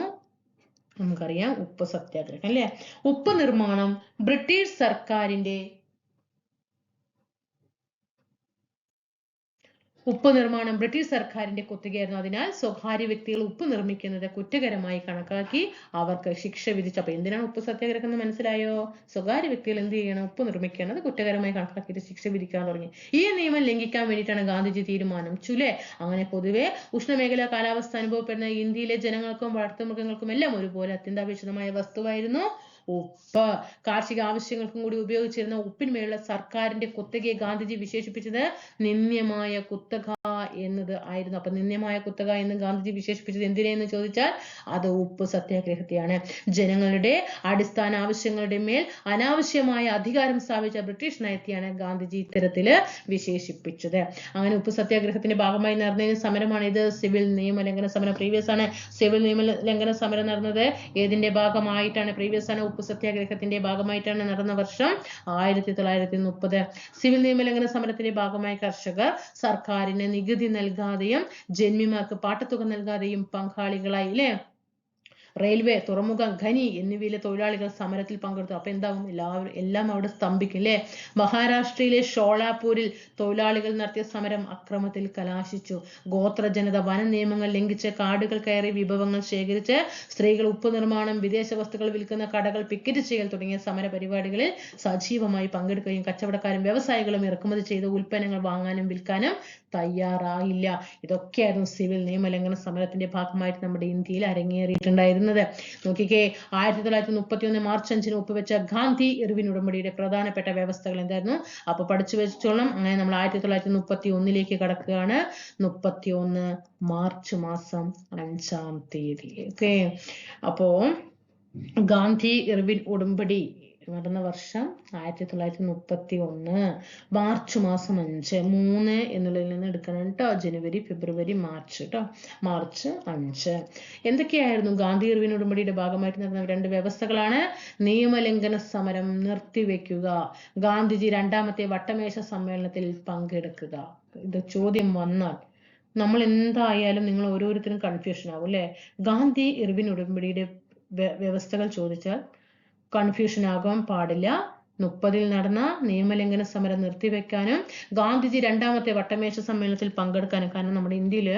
നമുക്കറിയാം ഉപ്പ് സത്യാഗ്രഹം അല്ലെ. ഉപ്പ് നിർമ്മാണം ബ്രിട്ടീഷ് സർക്കാരിന്റെ കുത്തകയായിരുന്നു. അതിനാൽ സ്വകാര്യ വ്യക്തികൾ ഉപ്പ് നിർമ്മിക്കുന്നത് കുറ്റകരമായി കണക്കാക്കി അവർക്ക് ശിക്ഷ വിധിച്ചു. അപ്പൊ എന്തിനാണ് ഉപ്പ് സത്യാഗ്രഹം എന്ന് മനസ്സിലായോ? സ്വകാര്യ വ്യക്തികൾ എന്ത് ചെയ്യണം? ഉപ്പ് നിർമ്മിക്കുന്നത് കുറ്റകരമായി കണക്കാക്കിയിട്ട് ശിക്ഷ വിധിക്കാൻ തുടങ്ങി. ഈ നിയമം ലംഘിക്കാൻ വേണ്ടിയിട്ടാണ് ഗാന്ധിജി തീരുമാനം ചുലേ. അങ്ങനെ പൊതുവെ ഉഷ്ണമേഖലാ കാലാവസ്ഥ അനുഭവപ്പെടുന്ന ഇന്ത്യയിലെ ജനങ്ങൾക്കും വളർത്തുമൃഗങ്ങൾക്കും എല്ലാം ഒരുപോലെ അത്യന്താപേക്ഷിതമായ വസ്തുവായിരുന്നു ഉപ്പ്. കാർഷിക ആവശ്യങ്ങൾക്കും കൂടി ഉപയോഗിച്ചിരുന്ന ഉപ്പിന്മേലുള്ള സർക്കാരിന്റെ കുത്തകയെ ഗാന്ധിജി വിശേഷിപ്പിച്ചത് നിന്ദ്യമായ കുത്തക എന്നത് ആയിരുന്നു. അപ്പൊ നിന്ദ്യമായ കുത്തക എന്ന് ഗാന്ധിജി വിശേഷിപ്പിച്ചത് എന്തിനെന്ന് ചോദിച്ചാൽ അത് ഉപ്പ് സത്യാഗ്രഹത്തെയാണ്. ജനങ്ങളുടെ അടിസ്ഥാന ആവശ്യങ്ങളുടെ മേൽ അനാവശ്യമായ അധികാരം സ്ഥാപിച്ച ബ്രിട്ടീഷ് നയത്തെയാണ് ഗാന്ധിജി ഇത്തരത്തില് വിശേഷിപ്പിച്ചത്. അങ്ങനെ ഉപ്പ് സത്യാഗ്രഹത്തിന്റെ ഭാഗമായി നടന്ന സമരമാണ് ഇത്. സിവിൽ നിയമലംഘന സമരം. പ്രീവിയസ് ആണ് സിവിൽ നിയമലംഘന സമരം നടന്നത്. ഏതിന്റെ ഭാഗമായിട്ടാണ്? പ്രീവിയസ് ആണ്. ഉപ്പ് സത്യാഗ്രഹത്തിന്റെ ഭാഗമായിട്ടാണ്. നടന്ന വർഷം 1930. സിവിൽ നിയമലംഘന സമരത്തിന്റെ ഭാഗമായി കർഷകർ സർക്കാരിന് നികുതി നൽകാതെയും ജന്മിമാർക്ക് പാട്ടത്തുക നൽകാതെയും പങ്കാളികളായി അല്ലേ. റെയിൽവേ, തുറമുഖം, ഖനി എന്നിവയിലെ തൊഴിലാളികൾ സമരത്തിൽ പങ്കെടുത്തു. അപ്പൊ എന്താകും? എല്ലാം അവിടെ സ്തംഭിക്കും അല്ലേ. മഹാരാഷ്ട്രയിലെ ഷോളാപൂരിൽ തൊഴിലാളികൾ നടത്തിയ സമരം അക്രമത്തിൽ കലാശിച്ചു. ഗോത്ര ജനത വന നിയമങ്ങൾ ലംഘിച്ച് കാടുകൾ കയറി വിഭവങ്ങൾ ശേഖരിച്ച് സ്ത്രീകൾ ഉപ്പ് നിർമ്മാണം, വിദേശ വസ്തുക്കൾ വിൽക്കുന്ന കടകൾ പിക്കറ്റ് ചെയ്യൽ തുടങ്ങിയ സമര പരിപാടികളിൽ സജീവമായി പങ്കെടുക്കുകയും കച്ചവടക്കാരും വ്യവസായികളും ഇറക്കുമതി ചെയ്ത ഉൽപ്പന്നങ്ങൾ വാങ്ങാനും വിൽക്കാനും തയ്യാറായില്ല. ഇതൊക്കെയായിരുന്നു സിവിൽ നിയമലംഘന സമരത്തിന്റെ ഭാഗമായിട്ട് നമ്മുടെ ഇന്ത്യയിൽ അരങ്ങേറിയിട്ടുണ്ടായിരുന്നത്. നോക്കിക്കേ, 1931 മാർച്ച് 5 ഒപ്പുവെച്ച ഗാന്ധി ഇർവിൻ ഉടമ്പടിയുടെ പ്രധാനപ്പെട്ട വ്യവസ്ഥകൾ എന്തായിരുന്നു? അപ്പൊ പഠിച്ചു വെച്ചോളാം. അങ്ങനെ നമ്മൾ 1931ലേക്ക് കടക്കുകയാണ്. 31 മാർച്ച് മാസം 5-ാം തീയതി. ഓക്കെ, അപ്പോ ഗാന്ധി ഇർവിൻ ഉടമ്പടി നടന്ന വർഷം 1931 മാർച്ച് മാസം 5. 3 എന്നുള്ളതിൽ നിന്ന് എടുക്കണം കേട്ടോ. ജനുവരി, ഫെബ്രുവരി, മാർച്ച് കേട്ടോ. മാർച്ച് 5. എന്തൊക്കെയായിരുന്നു ഗാന്ധി ഇർവിൻ ഉടമ്പടിയുടെ ഭാഗമായിട്ട് നടന്ന 2 വ്യവസ്ഥകളാണ്? നിയമലംഘന സമരം നിർത്തിവെക്കുക, ഗാന്ധിജി 2ാമത്തെ വട്ടമേശ സമ്മേളനത്തിൽ പങ്കെടുക്കുക. ഇത് ചോദ്യം വന്നാൽ നമ്മൾ എന്തായാലും നിങ്ങൾ ഓരോരുത്തരും കൺഫ്യൂഷൻ ആവും അല്ലെ. ഗാന്ധി ഇർവിൻ ഉടമ്പടിയുടെ വ്യവസ്ഥകൾ ചോദിച്ചാൽ കൺഫ്യൂഷൻ ആകാൻ പാടില്ല. 30 നടന്ന നിയമലംഘന സമരം നിർത്തിവെക്കാനും ഗാന്ധിജി 2ാമത്തെ വട്ടമേശ സമ്മേളനത്തിൽ പങ്കെടുക്കാനും. കാരണം നമ്മുടെ ഇന്ത്യയില്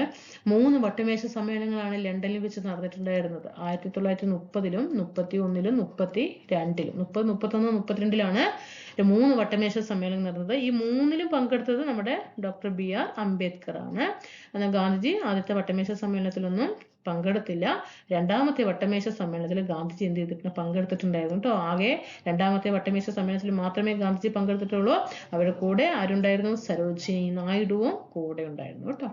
3 വട്ടമേശ സമ്മേളനങ്ങളാണ് ലണ്ടനിൽ വെച്ച് നടന്നിട്ടുണ്ടായിരുന്നത്. 1930, 31, 32. 30, 31, 32 3 വട്ടമേശ സമ്മേളനം നടന്നത്. ഈ 3ലും പങ്കെടുത്തത് നമ്മുടെ ഡോക്ടർ BR അംബേദ്കർ ആണ്. എന്നാൽ ഗാന്ധിജി ആദ്യത്തെ വട്ടമേശ സമ്മേളനത്തിലൊന്നും പങ്കെടുത്തില്ല. 2ാമത്തെ വട്ടമേശ സമ്മേളനത്തിൽ ഗാന്ധിജി എന്ത് ചെയ്തിട്ടുണ്ട്? പങ്കെടുത്തിട്ടുണ്ടായിരുന്നു കേട്ടോ. ആകെ 2ാമത്തെ വട്ടമേശ സമ്മേളനത്തിൽ മാത്രമേ ഗാന്ധിജി പങ്കെടുത്തിട്ടുള്ളൂ. അവരുടെ കൂടെ ആരുണ്ടായിരുന്നു? സരോജിനി നായിഡുവും കൂടെ ഉണ്ടായിരുന്നു കേട്ടോ.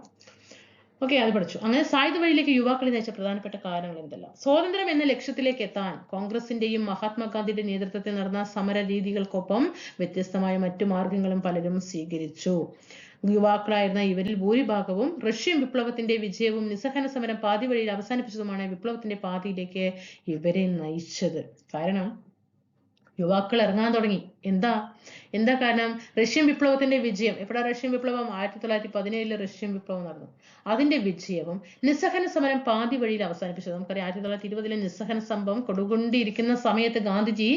ഓക്കെ, അത് പഠിച്ചു. അങ്ങനെ സായുധ വഴിയിലേക്ക് യുവാക്കളെ നയിച്ച പ്രധാനപ്പെട്ട കാരണങ്ങൾ എന്തെല്ലാം? സ്വാതന്ത്ര്യം എന്ന ലക്ഷ്യത്തിലേക്ക് എത്താൻ കോൺഗ്രസിന്റെയും മഹാത്മാഗാന്ധിയുടെ നേതൃത്വത്തിൽ നടന്ന സമര രീതികൾക്കൊപ്പം വ്യത്യസ്തമായ മറ്റു മാർഗങ്ങളും പലരും സ്വീകരിച്ചു. യുവാക്കളായിരുന്ന ഇവരിൽ ഭൂരിഭാഗവും റഷ്യൻ വിപ്ലവത്തിന്റെ വിജയവും നിസ്സഹന സമരം പാതി വഴിയിൽ അവസാനിപ്പിച്ചതുമാണ് വിപ്ലവത്തിന്റെ പാതിയിലേക്ക് ഇവരെ നയിച്ചത്. കാരണം യുവാക്കൾ ഇറങ്ങാൻ തുടങ്ങി. എന്താ കാരണം? റഷ്യൻ വിപ്ലവത്തിന്റെ വിജയം. എപ്പോഴാ റഷ്യൻ വിപ്ലവം? 1917 റഷ്യൻ വിപ്ലവം നടന്നു. അതിന്റെ വിജയവും നിസ്സഹന സമരം പാതി വഴിയിൽ അവസാനിപ്പിച്ചത്. നമുക്കറിയാം 1920 നിസ്സഹന സംഭവം കൊടുകൊണ്ടിരിക്കുന്ന സമയത്ത് ഗാന്ധിജി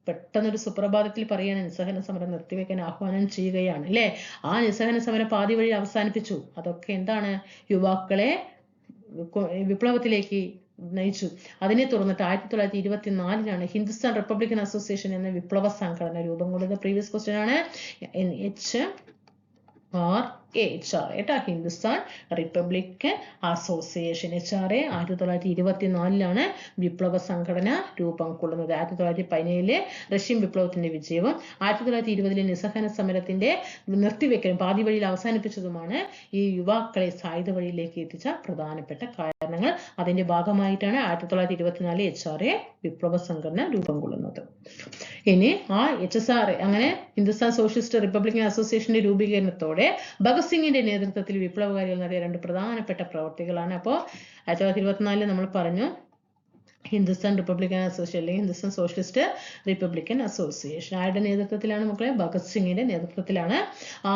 പെട്ടെന്നൊരു സുപ്രഭാതത്തിൽ പറയാണ് നിസ്സഹന സമരം നിർത്തിവെക്കാൻ ആഹ്വാനം ചെയ്യുകയാണ് അല്ലെ. ആ നിസ്സഹന സമരം പാതി വഴി അവസാനിപ്പിച്ചു. അതൊക്കെ എന്താണ്? യുവാക്കളെ വിപ്ലവത്തിലേക്ക് നയിച്ചു. അതിനെ തുടർന്നിട്ട് 1924 ഹിന്ദുസ്ഥാൻ റിപ്പബ്ലിക്കൻ അസോസിയേഷൻ എന്ന വിപ്ലവ സംഘടന രൂപം കൊള്ളുന്നത്. പ്രീവിയസ് ക്വസ്റ്റ്യൻ ആണ്. HRA Hindustan Republican association. HRA 1924 വിപ്ലവ സംഘടന രൂപം കൊള്ളുന്നത്. 1917 റഷ്യൻ വിപ്ലവത്തിന്റെ വിജയവും 1920 നിസ്സഹന സമരത്തിന്റെ നിർത്തിവെക്കലും പാതി വഴിയിൽ അവസാനിപ്പിച്ചതുമാണ് ഈ യുവാക്കളെ സായുധ വഴിയിലേക്ക് എത്തിച്ച പ്രധാനപ്പെട്ട കാരണങ്ങൾ. അതിന്റെ ഭാഗമായിട്ടാണ് 1924 HRA വിപ്ലവ സംഘടന രൂപം കൊള്ളുന്നത്. ഇനി ആ HSRA അങ്ങനെ ഹിന്ദുസ്ഥാൻ സോഷ്യലിസ്റ്റ് റിപ്പബ്ലിക്കൻ അസോസിയേഷന്റെ രൂപീകരണത്തോടെ ഭഗത് സിംഗിന്റെ നേതൃത്വത്തിൽ വിപ്ലവകാരികൾ നടത്തിയ രണ്ട് പ്രധാനപ്പെട്ട പ്രവർത്തികളാണ്. അപ്പോൾ 1924 നമ്മൾ പറഞ്ഞു ഹിന്ദുസ്ഥാൻ റിപ്പബ്ലിക്കൻ അസോസിയേഷൻ അല്ലെങ്കിൽ ഹിന്ദുസ്ഥാൻ സോഷ്യലിസ്റ്റ് റിപ്പബ്ലിക്കൻ അസോസിയേഷൻ ആരുടെ നേതൃത്വത്തിലാണ് മക്കളെ? ഭഗത് സിംഗിന്റെ നേതൃത്വത്തിലാണ്. ആ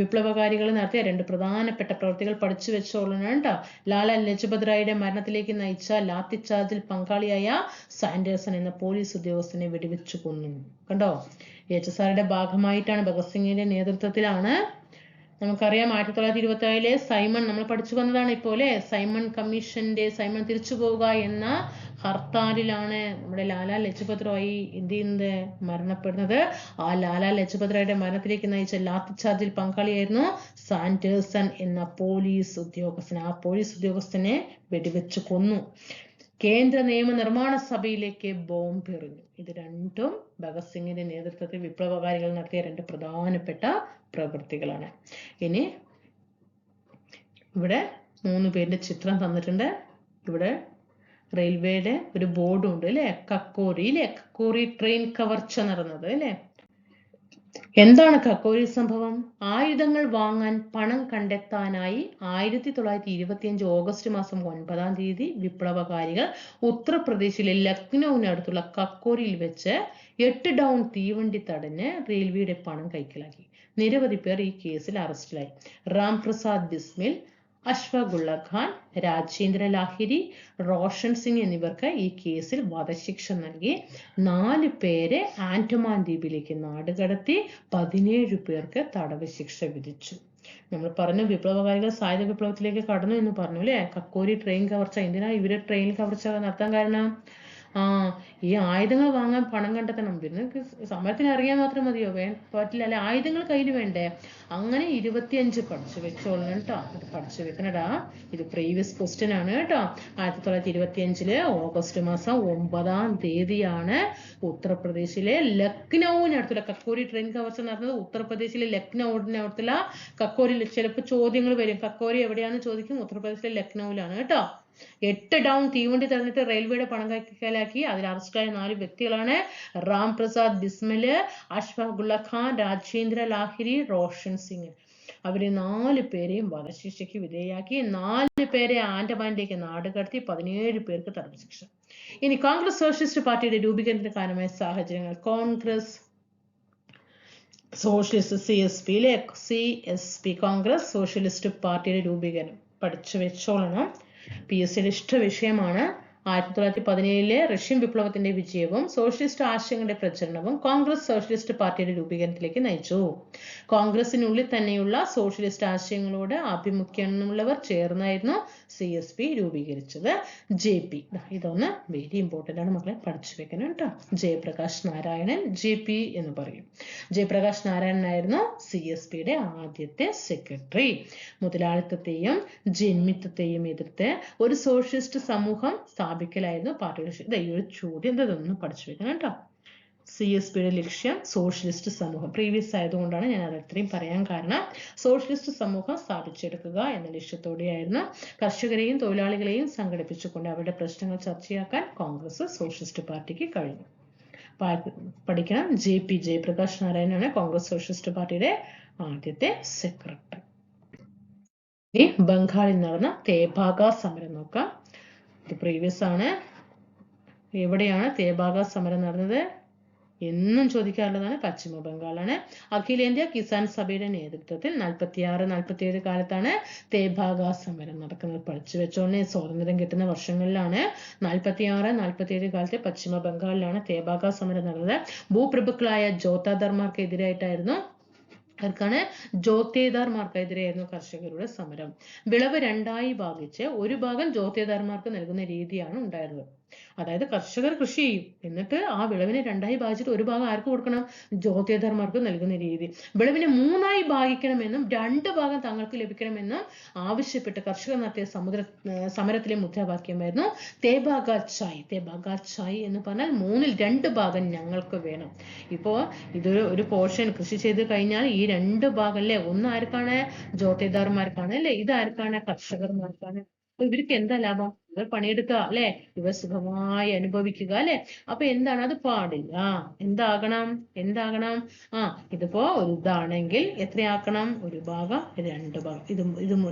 വിപ്ലവകാരികൾ നടത്തിയ രണ്ട് പ്രധാനപ്പെട്ട പ്രവർത്തികൾ പഠിച്ചു വെച്ചോളണം കേട്ടോ. ലാലാ ലജ്പത് റായിയുടെ മരണത്തിലേക്ക് നയിച്ച ലാത്തി ചാർജിൽ പങ്കാളിയായ സാൻഡേഴ്സൺ എന്ന പോലീസ് ഉദ്യോഗസ്ഥനെ വെടിവെച്ചു കൊന്നു. കണ്ടോ? HSRയുടെ ഭാഗമായിട്ടാണ് ഭഗത് സിംഗിന്റെ നേതൃത്വത്തിലാണ്. നമുക്കറിയാം 1927 സൈമൺ നമ്മൾ പഠിച്ചു വന്നതാണ് ഇപ്പോൾ സൈമൺ കമ്മീഷന്റെ സൈമൺ തിരിച്ചു പോവുക എന്ന ഹർത്താലിലാണ് നമ്മുടെ ലാലാ ലജ്പത് റായ് എന്ത് ചെയ്യുന്നത്? മരണപ്പെടുന്നത്. ആ ലാലാ ലജ്പത് റായിയുടെ മരണത്തിലേക്ക് നയിച്ച ലാത്തി ചാർജിൽ പങ്കാളിയായിരുന്നു സാൻഡേഴ്സൺ എന്ന പോലീസ് ഉദ്യോഗസ്ഥൻ. ആ പോലീസ് ഉദ്യോഗസ്ഥനെ വെടിവെച്ച് കൊന്നു. കേന്ദ്ര നിയമനിർമ്മാണ സഭയിലേക്ക് ബോംബ് എറിഞ്ഞു. ഇത് രണ്ടും ഭഗത് സിംഗിന്റെ നേതൃത്വത്തിൽ വിപ്ലവകാരികൾ നടത്തിയ രണ്ട് പ്രധാനപ്പെട്ട പ്രവൃത്തികളാണ്. ഇനി ഇവിടെ 3 പേരുടെ ചിത്രം തന്നിട്ടുണ്ട്. ഇവിടെ റെയിൽവേയുടെ ഒരു ബോർഡും ഉണ്ട് അല്ലെ? കക്കോരി ട്രെയിൻ കവർച്ച നടന്നത് അല്ലെ? എന്താണ് കക്കോരി സംഭവം? ആയുധങ്ങൾ വാങ്ങാൻ പണം കണ്ടെത്താനായി 1925 ഓഗസ്റ്റ് മാസം 9 വിപ്ലവകാരികൾ ഉത്തർപ്രദേശിലെ ലക്നൌവിനടുത്തുള്ള കക്കോരിയിൽ വെച്ച് 8 ഡൗൺ തീവണ്ടി തടഞ്ഞ് റെയിൽവേയുടെ പണം കൈക്കലാക്കി. നിരവധി പേർ ഈ കേസിൽ അറസ്റ്റിലായി. റാം പ്രസാദ് ബിസ്മിൽ, അഷ്ഫാഖുള്ള ഖാൻ, രാജേന്ദ്ര ലാഹിരി, റോഷൻ സിംഗ് എന്നിവർക്ക് ഈ കേസിൽ വധശിക്ഷ നൽകി. 4 പേരെ ആൻഡമാൻ ദ്വീപിലേക്ക് നാടുകടത്തി. 17 പേർക്ക് തടവ് ശിക്ഷ വിധിച്ചു. നമ്മൾ പറഞ്ഞു വിപ്ലവകാരികൾ സായുധ വിപ്ലവത്തിലേക്ക് കടന്നു എന്ന് പറഞ്ഞു അല്ലെ? കക്കോരി ട്രെയിൻ കവർച്ച. എന്തിനാ ഇവര് ട്രെയിൻ കവർച്ച നടത്താൻ കാരണം? ഈ ആയുധങ്ങൾ വാങ്ങാൻ പണം കണ്ടെത്തണം. പിന്നെ സമരത്തിന് അറിയാൻ മാത്രം മതിയോ? പറ്റില്ല അല്ലെ? ആയുധങ്ങൾ കയ്യിൽ വേണ്ടേ? അങ്ങനെ 25 പഠിച്ചു വെച്ചോളണം കേട്ടോ. അത് പഠിച്ചു വെക്കണടാ. ഇത് പ്രീവിയസ് ക്വസ്റ്റ്യൻ ആണ് കേട്ടോ. 1925 ഓഗസ്റ്റ് മാസം 9 ഉത്തർപ്രദേശിലെ ലക്നൌവിനടുത്തുള്ള കക്കോരി ട്രെയിൻ കവർച്ച നടന്നത്. ഉത്തർപ്രദേശിലെ ലക്നൌവിനടുത്തുള്ള കക്കോരിയിൽ ചിലപ്പോൾ ചോദ്യങ്ങൾ വരും. കക്കോരി എവിടെയാണെന്ന് ചോദിക്കും. ഉത്തർപ്രദേശിലെ ലക്നൌവിലാണ് കേട്ടോ. 8 ഡൗൺ തീവണ്ടി തടഞ്ഞിട്ട് റെയിൽവേയുടെ പണം കൈക്കലാക്കി. അതിൽ അറസ്റ്റായ 4 വ്യക്തികളാണ് റാം പ്രസാദ് ബിസ്മില്, അഷ്ഫാഖുള്ള ഖാൻ, രാജേന്ദ്ര ലാഹിരി, റോഷൻ സിംഗ്. അവര് 4 പേരെയും വധശിക്ഷയ്ക്ക് വിധേയമാക്കി. 4 പേരെ ആൻഡമാനിലേക്ക് നാടുകടത്തി. 17 പേർക്ക് തടവ് ശിക്ഷ. ഇനി കോൺഗ്രസ് സോഷ്യലിസ്റ്റ് പാർട്ടിയുടെ രൂപീകരണത്തിന് കാരണമായ സാഹചര്യങ്ങൾ. Congress socialist CSP Congress socialist പാർട്ടിയുടെ രൂപീകരണം പഠിച്ചു വെച്ചോളണം. PSCയുടെ ഇഷ്ട വിഷയമാണ്. 1917 റഷ്യൻ വിപ്ലവത്തിന്റെ വിജയവും സോഷ്യലിസ്റ്റ് ആശയങ്ങളുടെ പ്രചരണവും കോൺഗ്രസ് സോഷ്യലിസ്റ്റ് പാർട്ടിയുടെ രൂപീകരണത്തിലേക്ക് നയിച്ചു. കോൺഗ്രസിനുള്ളിൽ തന്നെയുള്ള സോഷ്യലിസ്റ്റ് ആശയങ്ങളോട് ആഭിമുഖ്യമുള്ളവർ ചേർന്നായിരുന്നു CSP രൂപീകരിച്ചത്. JP ഇതൊന്ന് വെരി ഇമ്പോർട്ടന്റ് ആണ് മക്കളെ, പഠിച്ചു വെക്കണം കേട്ടോ. ജയപ്രകാശ് നാരായണൻ JP എന്ന് പറയും. ജയപ്രകാശ് നാരായണനായിരുന്നു CSPയുടെ ആദ്യത്തെ സെക്രട്ടറി. മുതലാളിത്തത്തെയും ജന്മിത്വത്തെയും എതിർത്ത് ഒരു സോഷ്യലിസ്റ്റ് സമൂഹം സ്ഥാപിക്കലായിരുന്നു പാർട്ടിയുടെ ലക്ഷ്യം. ഈ ഒരു ചോദ്യം ഇതൊന്നും പഠിച്ചു വെക്കണം കേട്ടോ. CSPയുടെ ലക്ഷ്യം സോഷ്യലിസ്റ്റ് സമൂഹം. പ്രീവിയസ് ആയതുകൊണ്ടാണ് ഞാൻ അത് അത്രയും പറയാൻ കാരണം. സോഷ്യലിസ്റ്റ് സമൂഹം സ്ഥാപിച്ചെടുക്കുക എന്ന ലക്ഷ്യത്തോടെയായിരുന്നു. കർഷകരെയും തൊഴിലാളികളെയും സംഘടിപ്പിച്ചുകൊണ്ട് അവരുടെ പ്രശ്നങ്ങൾ ചർച്ചയാക്കാൻ കോൺഗ്രസ് സോഷ്യലിസ്റ്റ് പാർട്ടിക്ക് കഴിഞ്ഞു. പഠിക്കണം. JP ജയപ്രകാശ് നാരായണനാണ് കോൺഗ്രസ് സോഷ്യലിസ്റ്റ് പാർട്ടിയുടെ ആദ്യത്തെ സെക്രട്ടറി. ഇനി ബംഗാളിൽ നടന്ന തേഭാഗ സമരം നോക്കാം. ഇത് പ്രീവിയസ് ആണ്. എവിടെയാണ് തേഭാഗ സമരം നടന്നത്? എന്നും ചോദിക്കാറുള്ളതാണ്. പശ്ചിമ ബംഗാളാണ്. അഖിലേന്ത്യാ കിസാൻ സഭയുടെ നേതൃത്വത്തിൽ 46-47 കാലത്താണ് തേഭാഗ സമരം നടക്കുന്നത്. പഠിച്ചു വെച്ചോണ്ടേ. സ്വാതന്ത്ര്യം കിട്ടുന്ന വർഷങ്ങളിലാണ്. 46-47 കാലത്തെ പശ്ചിമ ബംഗാളിലാണ് തേഭാഗ സമരം നടന്നത്. ഭൂപ്രഭുക്കളായ ജോത്താദർമാർക്ക് എതിരായിട്ടായിരുന്നു ആർക്കാണ്? ജോത്തേദാർമാർക്കെതിരെയായിരുന്നു കർഷകരുടെ സമരം. വിളവ് രണ്ടായി ഭാഗിച്ച് ഒരു ഭാഗം ജോത്തേദാർമാർക്ക് നൽകുന്ന രീതിയാണ് ഉണ്ടായിരുന്നത്. അതായത് കർഷകർ കൃഷി ചെയ്യും, എന്നിട്ട് ആ വിളവിനെ രണ്ടായി ഭാഗിച്ചിട്ട് ഒരു ഭാഗം ആർക്ക് കൊടുക്കണം? ജോത്തേദാർമാർക്ക് നൽകുന്ന രീതി. വിളവിനെ മൂന്നായി ഭാഗിക്കണമെന്നും 2 ഭാഗം തങ്ങൾക്ക് ലഭിക്കണമെന്നും ആവശ്യപ്പെട്ട് കർഷകർ നടത്തിയ സമരത്തിലെ മുദ്രാവാക്യമായിരുന്നു തേബാഗാച്ചായ്. തേബാഗാച്ചായ് എന്ന് പറഞ്ഞാൽ 3/2 ഭാഗം ഞങ്ങൾക്ക് വേണം. ഇപ്പോ ഒരു പോർഷൻ കൃഷി ചെയ്ത് കഴിഞ്ഞാൽ ഈ 2 ഭാഗം അല്ലെ, ഒന്ന് ആർക്കാണ്? ജോത്തേദാർമാർക്കാണ് അല്ലെ, ഇതാർക്കാണ്? കർഷകർമാർക്കാണ്. അപ്പൊ ഇവർക്ക് എന്താ ലാഭം? ഇവർ പണിയെടുക്കുക അല്ലെ, ഇവർ സുഖമായി അനുഭവിക്കുക അല്ലെ. അപ്പൊ എന്താണ്? അത് പാടില്ല. എന്താകണം? ഇതിപ്പോ ഒരു ഇതാണെങ്കിൽ എത്രയാക്കണം? ഒരു ഭാഗം 2 ഭാഗം.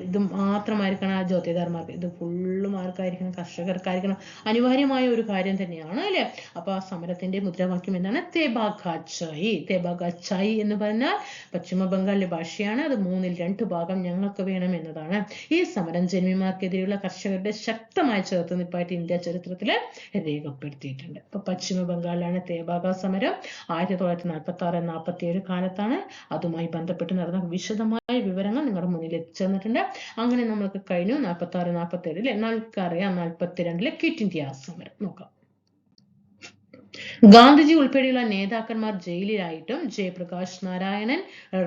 ഇത് മാത്രമായിരിക്കണം ജോത്തേദാർമാർക്ക്. ഇത് ഫുള്ളും ആർക്കായിരിക്കണം? കർഷകർക്കായിരിക്കണം. അനിവാര്യമായ ഒരു കാര്യം തന്നെയാണ് അല്ലെ. അപ്പൊ ആ സമരത്തിന്റെ മുദ്രാവാക്യം എന്താണ്? തേബാഗാച്ചായ്. തേബാഗാച്ചായ് എന്ന് പറഞ്ഞാൽ പശ്ചിമ ബംഗാളിലെ ഭാഷയാണ്. അത് 3/2 ഭാഗം ഞങ്ങൾക്ക് വേണം എന്നതാണ്. ഈ സമരം ജന്മിമാർക്കെതിരെയുള്ള കർഷകരുടെ ശക്തമായ ചെറുത്തുനിൽപ്പായിട്ട് ഇന്ത്യ ചരിത്രത്തിൽ രേഖപ്പെടുത്തിയിട്ടുണ്ട്. ഇപ്പൊ പശ്ചിമ ബംഗാളിലാണ് തേബാഗ സമരം. 1946-47 കാലത്താണ്. അതുമായി ബന്ധപ്പെട്ട് നടന്ന വിശദമായ വിവരങ്ങൾ നിങ്ങളുടെ മുന്നിൽ എത്തിച്ചേർന്നിട്ടുണ്ട്. അങ്ങനെ നമ്മൾക്ക് കഴിഞ്ഞു. 46-47 നമുക്കറിയാം. 42 ക്വിറ്റ് ഇന്ത്യ സമരം നോക്കാം. ഗാന്ധിജി ഉൾപ്പെടെയുള്ള നേതാക്കന്മാർ ജയിലിലായിട്ടും ജയപ്രകാശ് നാരായണൻ,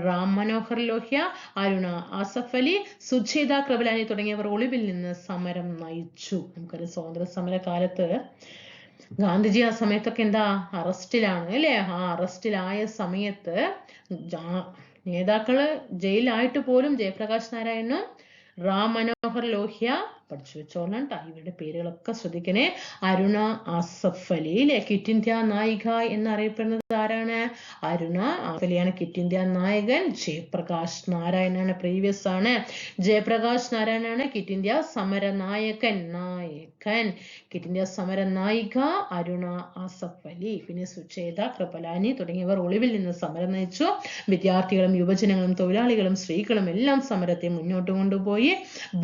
റാം മനോഹർ ലോഹ്യ, അരുണ ആസഫ് അലി, സുജേത കൃപലാനി തുടങ്ങിയവർ ഒളിവിൽ നിന്ന് സമരം നയിച്ചു. നമുക്കറിയാം സ്വാതന്ത്ര്യ സമര കാലത്ത് ഗാന്ധിജി ആ സമയത്തൊക്കെ എന്താ? അറസ്റ്റിലാണ് അല്ലെ. ആ അറസ്റ്റിലായ സമയത്ത് നേതാക്കള് ജയിലായിട്ട് പോലും ജയപ്രകാശ് നാരായണനും റാം മനോഹർ ലോഹ്യ, പഠിച്ചു വെച്ചോളാം ഇവരുടെ പേരുകളൊക്കെ ശ്രദ്ധിക്കണേ. അരുണ ആസഫ് അലി അല്ലെ, ക്വിറ്റ് ഇന്ത്യ നായിക എന്നറിയപ്പെടുന്നത് ആരാണ്? അരുണ ആസഫ് അലിയാണ് ക്വിറ്റ് ഇന്ത്യ നായകൻ. ജയപ്രകാശ് നാരായണാണ് പ്രീവിയസ് ആണ്. ജയപ്രകാശ് നാരായണാണ് ക്വിറ്റ് ഇന്ത്യ സമര നായകൻ. ക്വിറ്റ് ഇന്ത്യ സമര നായിക അരുണ ആസഫ് അലി. പിന്നെ സുചേത കൃപലാനി തുടങ്ങിയവർ ഒളിവിൽ നിന്ന് സമരം നയിച്ചു. വിദ്യാർത്ഥികളും യുവജനങ്ങളും തൊഴിലാളികളും സ്ത്രീകളും എല്ലാം സമരത്തെ മുന്നോട്ട് കൊണ്ടുപോയി.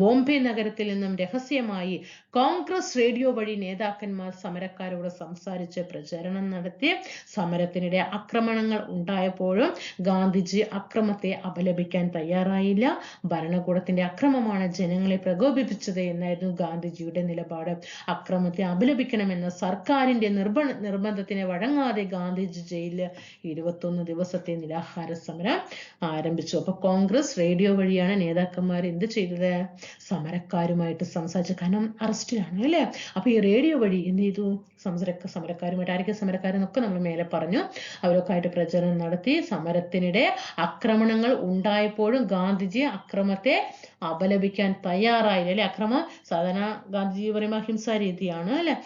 ബോംബെ നഗരത്തിൽ നിന്നും രഹസ്യമായി കോൺഗ്രസ് റേഡിയോ വഴി നേതാക്കന്മാർ സമരക്കാരോട് സംസാരിച്ച് പ്രചരണം നടത്തി. സമരത്തിനിടെ ആക്രമണങ്ങൾ ഉണ്ടായപ്പോഴും ഗാന്ധിജി അക്രമത്തെ അപലപിക്കാൻ തയ്യാറായില്ല. ഭരണകൂടത്തിന്റെ അക്രമമാണ് ജനങ്ങളെ പ്രകോപിപ്പിച്ചത് എന്നായിരുന്നു ഗാന്ധിജിയുടെ നിലപാട്. അക്രമത്തെ അപലപിക്കണമെന്ന സർക്കാരിന്റെ നിർബന്ധത്തിന് വഴങ്ങാതെ ഗാന്ധിജി ജയിലിൽ 21 ദിവസത്തെ നിരാഹാര സമരം ആരംഭിച്ചു. അപ്പൊ കോൺഗ്രസ് റേഡിയോ വഴിയാണ് നേതാക്കന്മാർ എന്ത് ചെയ്തത്? സമരക്കാരുമായിട്ട് സംസാരിച്ചു. കാരണം അറസ്റ്റിലാണ് അല്ലെ. അപ്പൊ ഈ റേഡിയോ വഴി എന്ത് ചെയ്തു? സമരക്കാരുമായിട്ട് ആരൊക്കെ സമരക്കാരെന്നൊക്കെ നമ്മൾ മേലെ പറഞ്ഞു. അവരൊക്കെ ആയിട്ട് പ്രചരണം നടത്തി. സമരത്തിനിടെ ആക്രമണങ്ങൾ ഉണ്ടായപ്പോഴും ഗാന്ധിജി അക്രമത്തെ അപലപിക്കാൻ തയ്യാറായില്ല അല്ലെ. അക്രമം സാധാരണ ഗാന്ധിജി പറയുമ്പോൾ അഹിംസാ രീതിയാണ് അല്ലെ.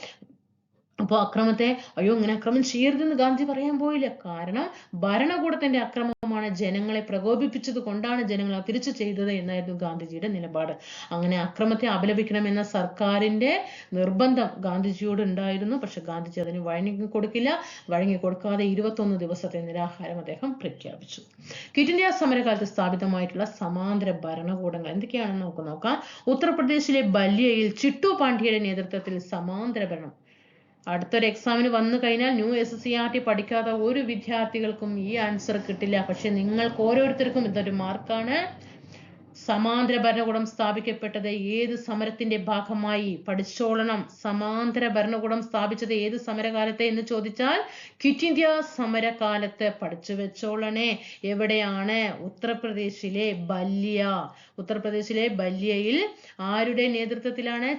അപ്പോൾ അക്രമത്തെ അയ്യോ ഇങ്ങനെ അക്രമം ചെയ്യരുതെന്ന് ഗാന്ധി പറയാൻ പോയില്ല. കാരണം ഭരണകൂടത്തിന്റെ അക്രമമാണ് ജനങ്ങളെ പ്രകോപിപ്പിച്ചത് കൊണ്ടാണ് ജനങ്ങൾ തിരിച്ചു ചെയ്തത് എന്നായിരുന്നു ഗാന്ധിജിയുടെ നിലപാട്. അങ്ങനെ അക്രമത്തെ അപലപിക്കണമെന്ന സർക്കാരിന്റെ നിർബന്ധം ഗാന്ധിജിയോട് ഉണ്ടായിരുന്നു. പക്ഷെ ഗാന്ധിജി അതിന് വഴങ്ങിക്കൊടുക്കാതെ 21 ദിവസത്തെ നിരാഹാരം അദ്ദേഹം പ്രഖ്യാപിച്ചു. ക്വിറ്റ് ഇന്ത്യ സമരകാലത്ത് സ്ഥാപിതമായിട്ടുള്ള സമാന്തര ഭരണകൂടങ്ങൾ എന്തൊക്കെയാണെന്ന് നമുക്ക് നോക്കാം. ഉത്തർപ്രദേശിലെ ബല്യയിൽ ചിട്ടു പാണ്ഡ്യയുടെ നേതൃത്വത്തിൽ സമാന്തര ഭരണം. അടുത്തൊരു എക്സാമിന് വന്നു കഴിഞ്ഞാൽ ന്യൂ SCERT പഠിക്കാത്ത ഒരു വിദ്യാർത്ഥികൾക്കും ഈ ആൻസർ കിട്ടില്ല. പക്ഷെ നിങ്ങൾക്ക് ഓരോരുത്തർക്കും ഇതൊരു മാർക്കാണ്. സമാന്തര ഭരണകൂടം സ്ഥാപിക്കപ്പെട്ടത് ഏത് സമരത്തിന്റെ ഭാഗമായി? പഠിച്ചോളണം. സമാന്തര ഭരണകൂടം സ്ഥാപിച്ചത് ഏത് സമരകാലത്തെ എന്ന് ചോദിച്ചാൽ ക്വിറ്റ് ഇന്ത്യ സമരകാലത്ത്. പഠിച്ചു വെച്ചോളണേ. എവിടെയാണ്? ഉത്തർപ്രദേശിലെ ബല്യ. ഉത്തർപ്രദേശിലെ ബല്യയിൽ ആരുടെ നേതൃത്വത്തിലാണ്?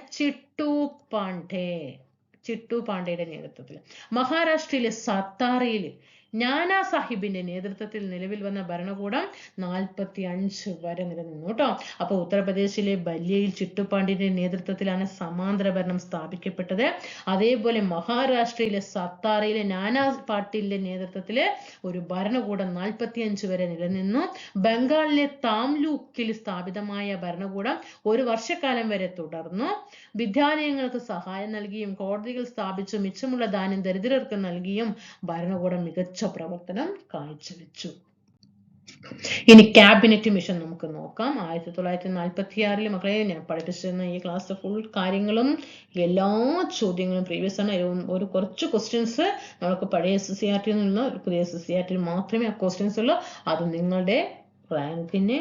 ചിട്ടു പാണ്ഡെയുടെ നേതൃത്വത്തിൽ. മഹാരാഷ്ട്രയിലെ സത്താറയിൽ നാനാ സാഹിബിന്റെ നേതൃത്വത്തിൽ നിലവിൽ വന്ന ഭരണകൂടം 45 വരെ നിലനിന്നു കേട്ടോ. അപ്പൊ ഉത്തർപ്രദേശിലെ ബല്യയിൽ ചിട്ടുപാണ്ഡ്യന്റെ നേതൃത്വത്തിലാണ് സമാന്തര ഭരണം സ്ഥാപിക്കപ്പെട്ടത്. അതേപോലെ മഹാരാഷ്ട്രയിലെ സത്താറയിലെ നാനാ പാട്ടീലിന്റെ നേതൃത്വത്തില് ഒരു ഭരണകൂടം 45 വരെ നിലനിന്നു. ബംഗാളിലെ താംലൂക്കിൽ സ്ഥാപിതമായ ഭരണകൂടം 1 വർഷക്കാലം വരെ തുടർന്നു. വിദ്യാലയങ്ങൾക്ക് സഹായം നൽകിയും കോടതികൾ സ്ഥാപിച്ചു മിച്ചമുള്ള ധാന്യം ദരിദ്രർക്ക് നൽകിയും ഭരണകൂടം മികച്ച പ്രവർത്തനം കാഴ്ചവെച്ചു. ഇനി ക്യാബിനറ്റ് മിഷൻ നമുക്ക് നോക്കാം. 1946 മക്കളെ ഞാൻ പഠിപ്പിച്ചിരുന്ന ഈ ക്ലാസ് ഫുൾ കാര്യങ്ങളും എല്ലാ ചോദ്യങ്ങളും പ്രീവിയസ് ആണ്. ഒരു കുറച്ച് ക്വസ്റ്റ്യൻസ് നമുക്ക് പഴയ SCERT നിന്ന് പുതിയ SCERT മാത്രമേ ആ ക്വസ്റ്റ്യൻസ് ഉള്ളൂ. അത് നിങ്ങളുടെ റാങ്കിനെ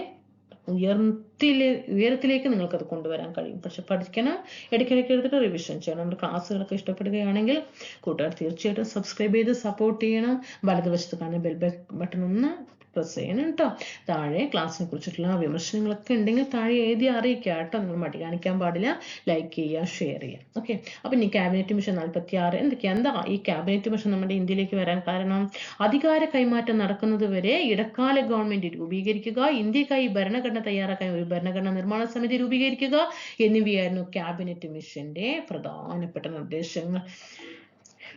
ഉയരത്തിലേക്ക് നിങ്ങൾക്ക് അത് കൊണ്ടുവരാൻ കഴിയും. പക്ഷെ പഠിക്കണം, ഇടയ്ക്കിടയ്ക്ക് എടുത്തിട്ട് റിവിഷൻ ചെയ്യണം. നമ്മുടെ ക്ലാസ്സുകളൊക്കെ ഇഷ്ടപ്പെടുകയാണെങ്കിൽ കൂട്ടുകാർ തീർച്ചയായിട്ടും സബ്സ്ക്രൈബ് ചെയ്ത് സപ്പോർട്ട് ചെയ്യണം. വലതുവശത്ത് കാണുന്ന ബെൽ ബട്ടൺ ഒന്ന് പ്രസ് ചെയ്യണം കേട്ടോ. താഴെ ക്ലാസ്സിനെ കുറിച്ചിട്ടുള്ള വിമർശനങ്ങളൊക്കെ ഉണ്ടെങ്കിൽ താഴെ എഴുതി അറിയിക്കുക കേട്ടോ. നിങ്ങൾ മടി കാണിക്കാൻ പാടില്ല. ലൈക്ക് ചെയ്യുക, ഷെയർ ചെയ്യുക. ഓക്കെ, അപ്പം ഈ ക്യാബിനറ്റ് മിഷൻ 46 എന്താ ഈ ക്യാബിനറ്റ് മിഷൻ നമ്മുടെ ഇന്ത്യയിലേക്ക് വരാൻ കാരണം? അധികാര കൈമാറ്റം നടക്കുന്നത് വരെ ഇടക്കാല ഗവൺമെന്റ് രൂപീകരിക്കുക, ഇന്ത്യക്കായി ഭരണഘടന തയ്യാറാക്കാൻ ഒരു ഭരണഘടനാ നിർമ്മാണ സമിതി രൂപീകരിക്കുക എന്നിവയായിരുന്നു ക്യാബിനറ്റ് മിഷന്റെ പ്രധാനപ്പെട്ട നിർദ്ദേശങ്ങൾ.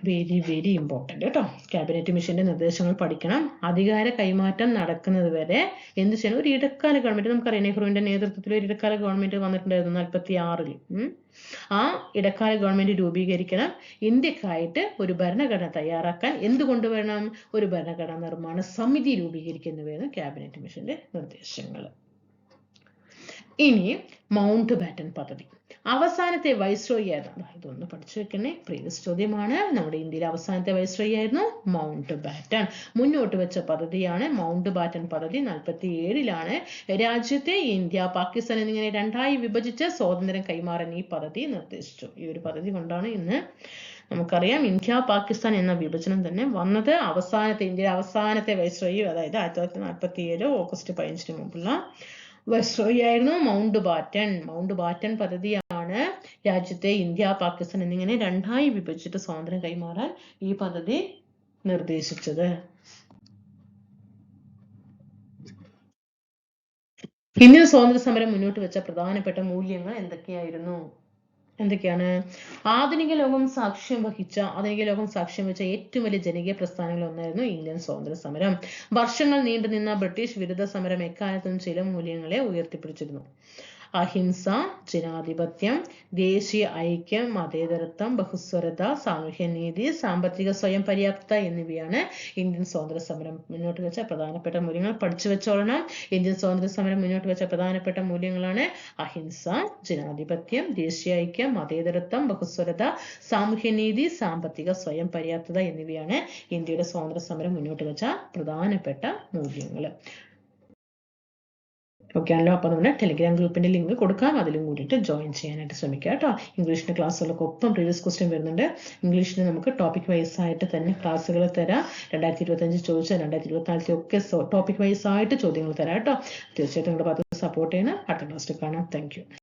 വെരി ഇമ്പോർട്ടന്റ് കേട്ടോ. ക്യാബിനറ്റ് മിഷന്റെ നിർദ്ദേശങ്ങൾ പഠിക്കണം. അധികാര കൈമാറ്റം നടക്കുന്നത് വരെ എന്ത് ചെയ്യണം? ഒരു ഇടക്കാല ഗവൺമെന്റ്, നമുക്കറിയാം നെഹ്റുവിന്റെ നേതൃത്വത്തിൽ ഒരു ഇടക്കാല ഗവൺമെന്റ് വന്നിട്ടുണ്ടായിരുന്നു 46-ൽ. ആ ഇടക്കാല ഗവൺമെന്റ് രൂപീകരിക്കണം. ഇന്ത്യക്കായിട്ട് ഒരു ഭരണഘടന തയ്യാറാക്കാൻ എന്ത് കൊണ്ടുവരണം? ഒരു ഭരണഘടനാ നിർമ്മാണ സമിതി രൂപീകരിക്കുന്നവയാണ് ക്യാബിനറ്റ് മിഷന്റെ നിർദ്ദേശങ്ങൾ. ഇനി മൗണ്ട് ബാറ്റൻ പദ്ധതി. അവസാനത്തെ വൈസ്രോയി ആയിരുന്നു. ഇതൊന്ന് പഠിച്ചു വെക്കണേ, പ്രീവിയസ് ചോദ്യമാണ്. നമ്മുടെ ഇന്ത്യയിലെ അവസാനത്തെ വൈസ്രോയി ആയിരുന്നു മൗണ്ട് ബാറ്റൻ. മുന്നോട്ട് വെച്ച പദ്ധതിയാണ് മൗണ്ട് ബാറ്റൻ പദ്ധതി. 47-ലാണ് രാജ്യത്തെ ഇന്ത്യ പാകിസ്ഥാൻ എന്നിങ്ങനെ രണ്ടായി വിഭജിച്ച് സ്വാതന്ത്ര്യം കൈമാറാൻ ഈ പദ്ധതി നിർദ്ദേശിച്ചു. ഈ ഒരു പദ്ധതി കൊണ്ടാണ് ഇന്ന് നമുക്കറിയാം ഇന്ത്യ പാകിസ്ഥാൻ എന്ന വിഭജനം തന്നെ വന്നത്. ഇന്ത്യയിലെ അവസാനത്തെ വൈസ്രോയി, അതായത് 1947 ഓഗസ്റ്റ് 15 മുമ്പുള്ള വൈസ്രോയി ആയിരുന്നു മൗണ്ട് ബാറ്റൻ. മൗണ്ട് ബാറ്റൻ പദ്ധതിയാണ് രാജ്യത്തെ ഇന്ത്യ പാകിസ്ഥാൻ എന്നിങ്ങനെ രണ്ടായി വിഭജിച്ചിട്ട് സ്വാതന്ത്ര്യം കൈമാറാൻ ഈ പദ്ധതി നിർദ്ദേശിച്ചത്. ഇന്ത്യൻ സ്വാതന്ത്ര്യ സമരം മുന്നോട്ട് വെച്ച പ്രധാനപ്പെട്ട മൂല്യങ്ങൾ എന്തൊക്കെയാണ്? ആധുനിക ലോകം സാക്ഷ്യം വെച്ച ഏറ്റവും വലിയ ജനകീയ പ്രസ്ഥാനങ്ങളിൽ ഒന്നായിരുന്നു ഇന്ത്യൻ സ്വാതന്ത്ര്യ സമരം. വർഷങ്ങൾ നീണ്ടുനിന്ന ബ്രിട്ടീഷ് വിരുദ്ധ സമരം എക്കാലത്തും ചില മൂല്യങ്ങളെ ഉയർത്തിപ്പിടിച്ചിരുന്നു. അഹിംസ, ജനാധിപത്യം, ദേശീയ ഐക്യം, മതേതരത്വം, ബഹുസ്വരത, സാമൂഹ്യനീതി, സാമ്പത്തിക സ്വയം പര്യാപ്തത എന്നിവയാണ് ഇന്ത്യൻ സ്വാതന്ത്ര്യ സമരം മുന്നോട്ട് വെച്ച പ്രധാനപ്പെട്ട മൂല്യങ്ങൾ. പഠിച്ചു വെച്ചോളണം. ഇന്ത്യൻ സ്വാതന്ത്ര്യ സമരം മുന്നോട്ട് വെച്ച പ്രധാനപ്പെട്ട മൂല്യങ്ങളാണ് അഹിംസ, ജനാധിപത്യം, ദേശീയ ഐക്യം, മതേതരത്വം, ബഹുസ്വരത, സാമൂഹ്യനീതി, സാമ്പത്തിക സ്വയം പര്യാപ്തത എന്നിവയാണ് ഇന്ത്യയുടെ സ്വാതന്ത്ര്യ സമരം മുന്നോട്ട് വെച്ച പ്രധാനപ്പെട്ട മൂല്യങ്ങൾ. ഓക്കെ ആണല്ലോ. അപ്പോൾ നമ്മുടെ ടെലിഗ്രാം ഗ്രൂപ്പിന്റെ ലിങ്ക് കൊടുക്കാം, അതിലും കൂടിയിട്ട് ജോയിൻ ചെയ്യാനായിട്ട് ശ്രമിക്കുക കേട്ടോ. ഇംഗ്ലീഷിന്റെ ക്ലാസ്സുകളൊക്കെ ഒപ്പം പ്രീവിയസ് ക്വസ്റ്റ്യൻ വരുന്നുണ്ട്. ഇംഗ്ലീഷിന് നമുക്ക് ടോപ്പിക് വൈസ് ആയിട്ട് തന്നെ ക്ലാസ്സുകൾ തരാം. 2025 ചോദിച്ച 2024 ഒക്കെ ടോപ്പിക് വൈസ് ആയിട്ട് ചോദ്യങ്ങൾ തരാം കേട്ടോ. തീർച്ചയായിട്ടും നിങ്ങളുടെ ഭാഗത്ത് സപ്പോർട്ട് ചെയ്യണം. അടുത്ത ക്ലാസ്സിൽ കാണാം. Thank you.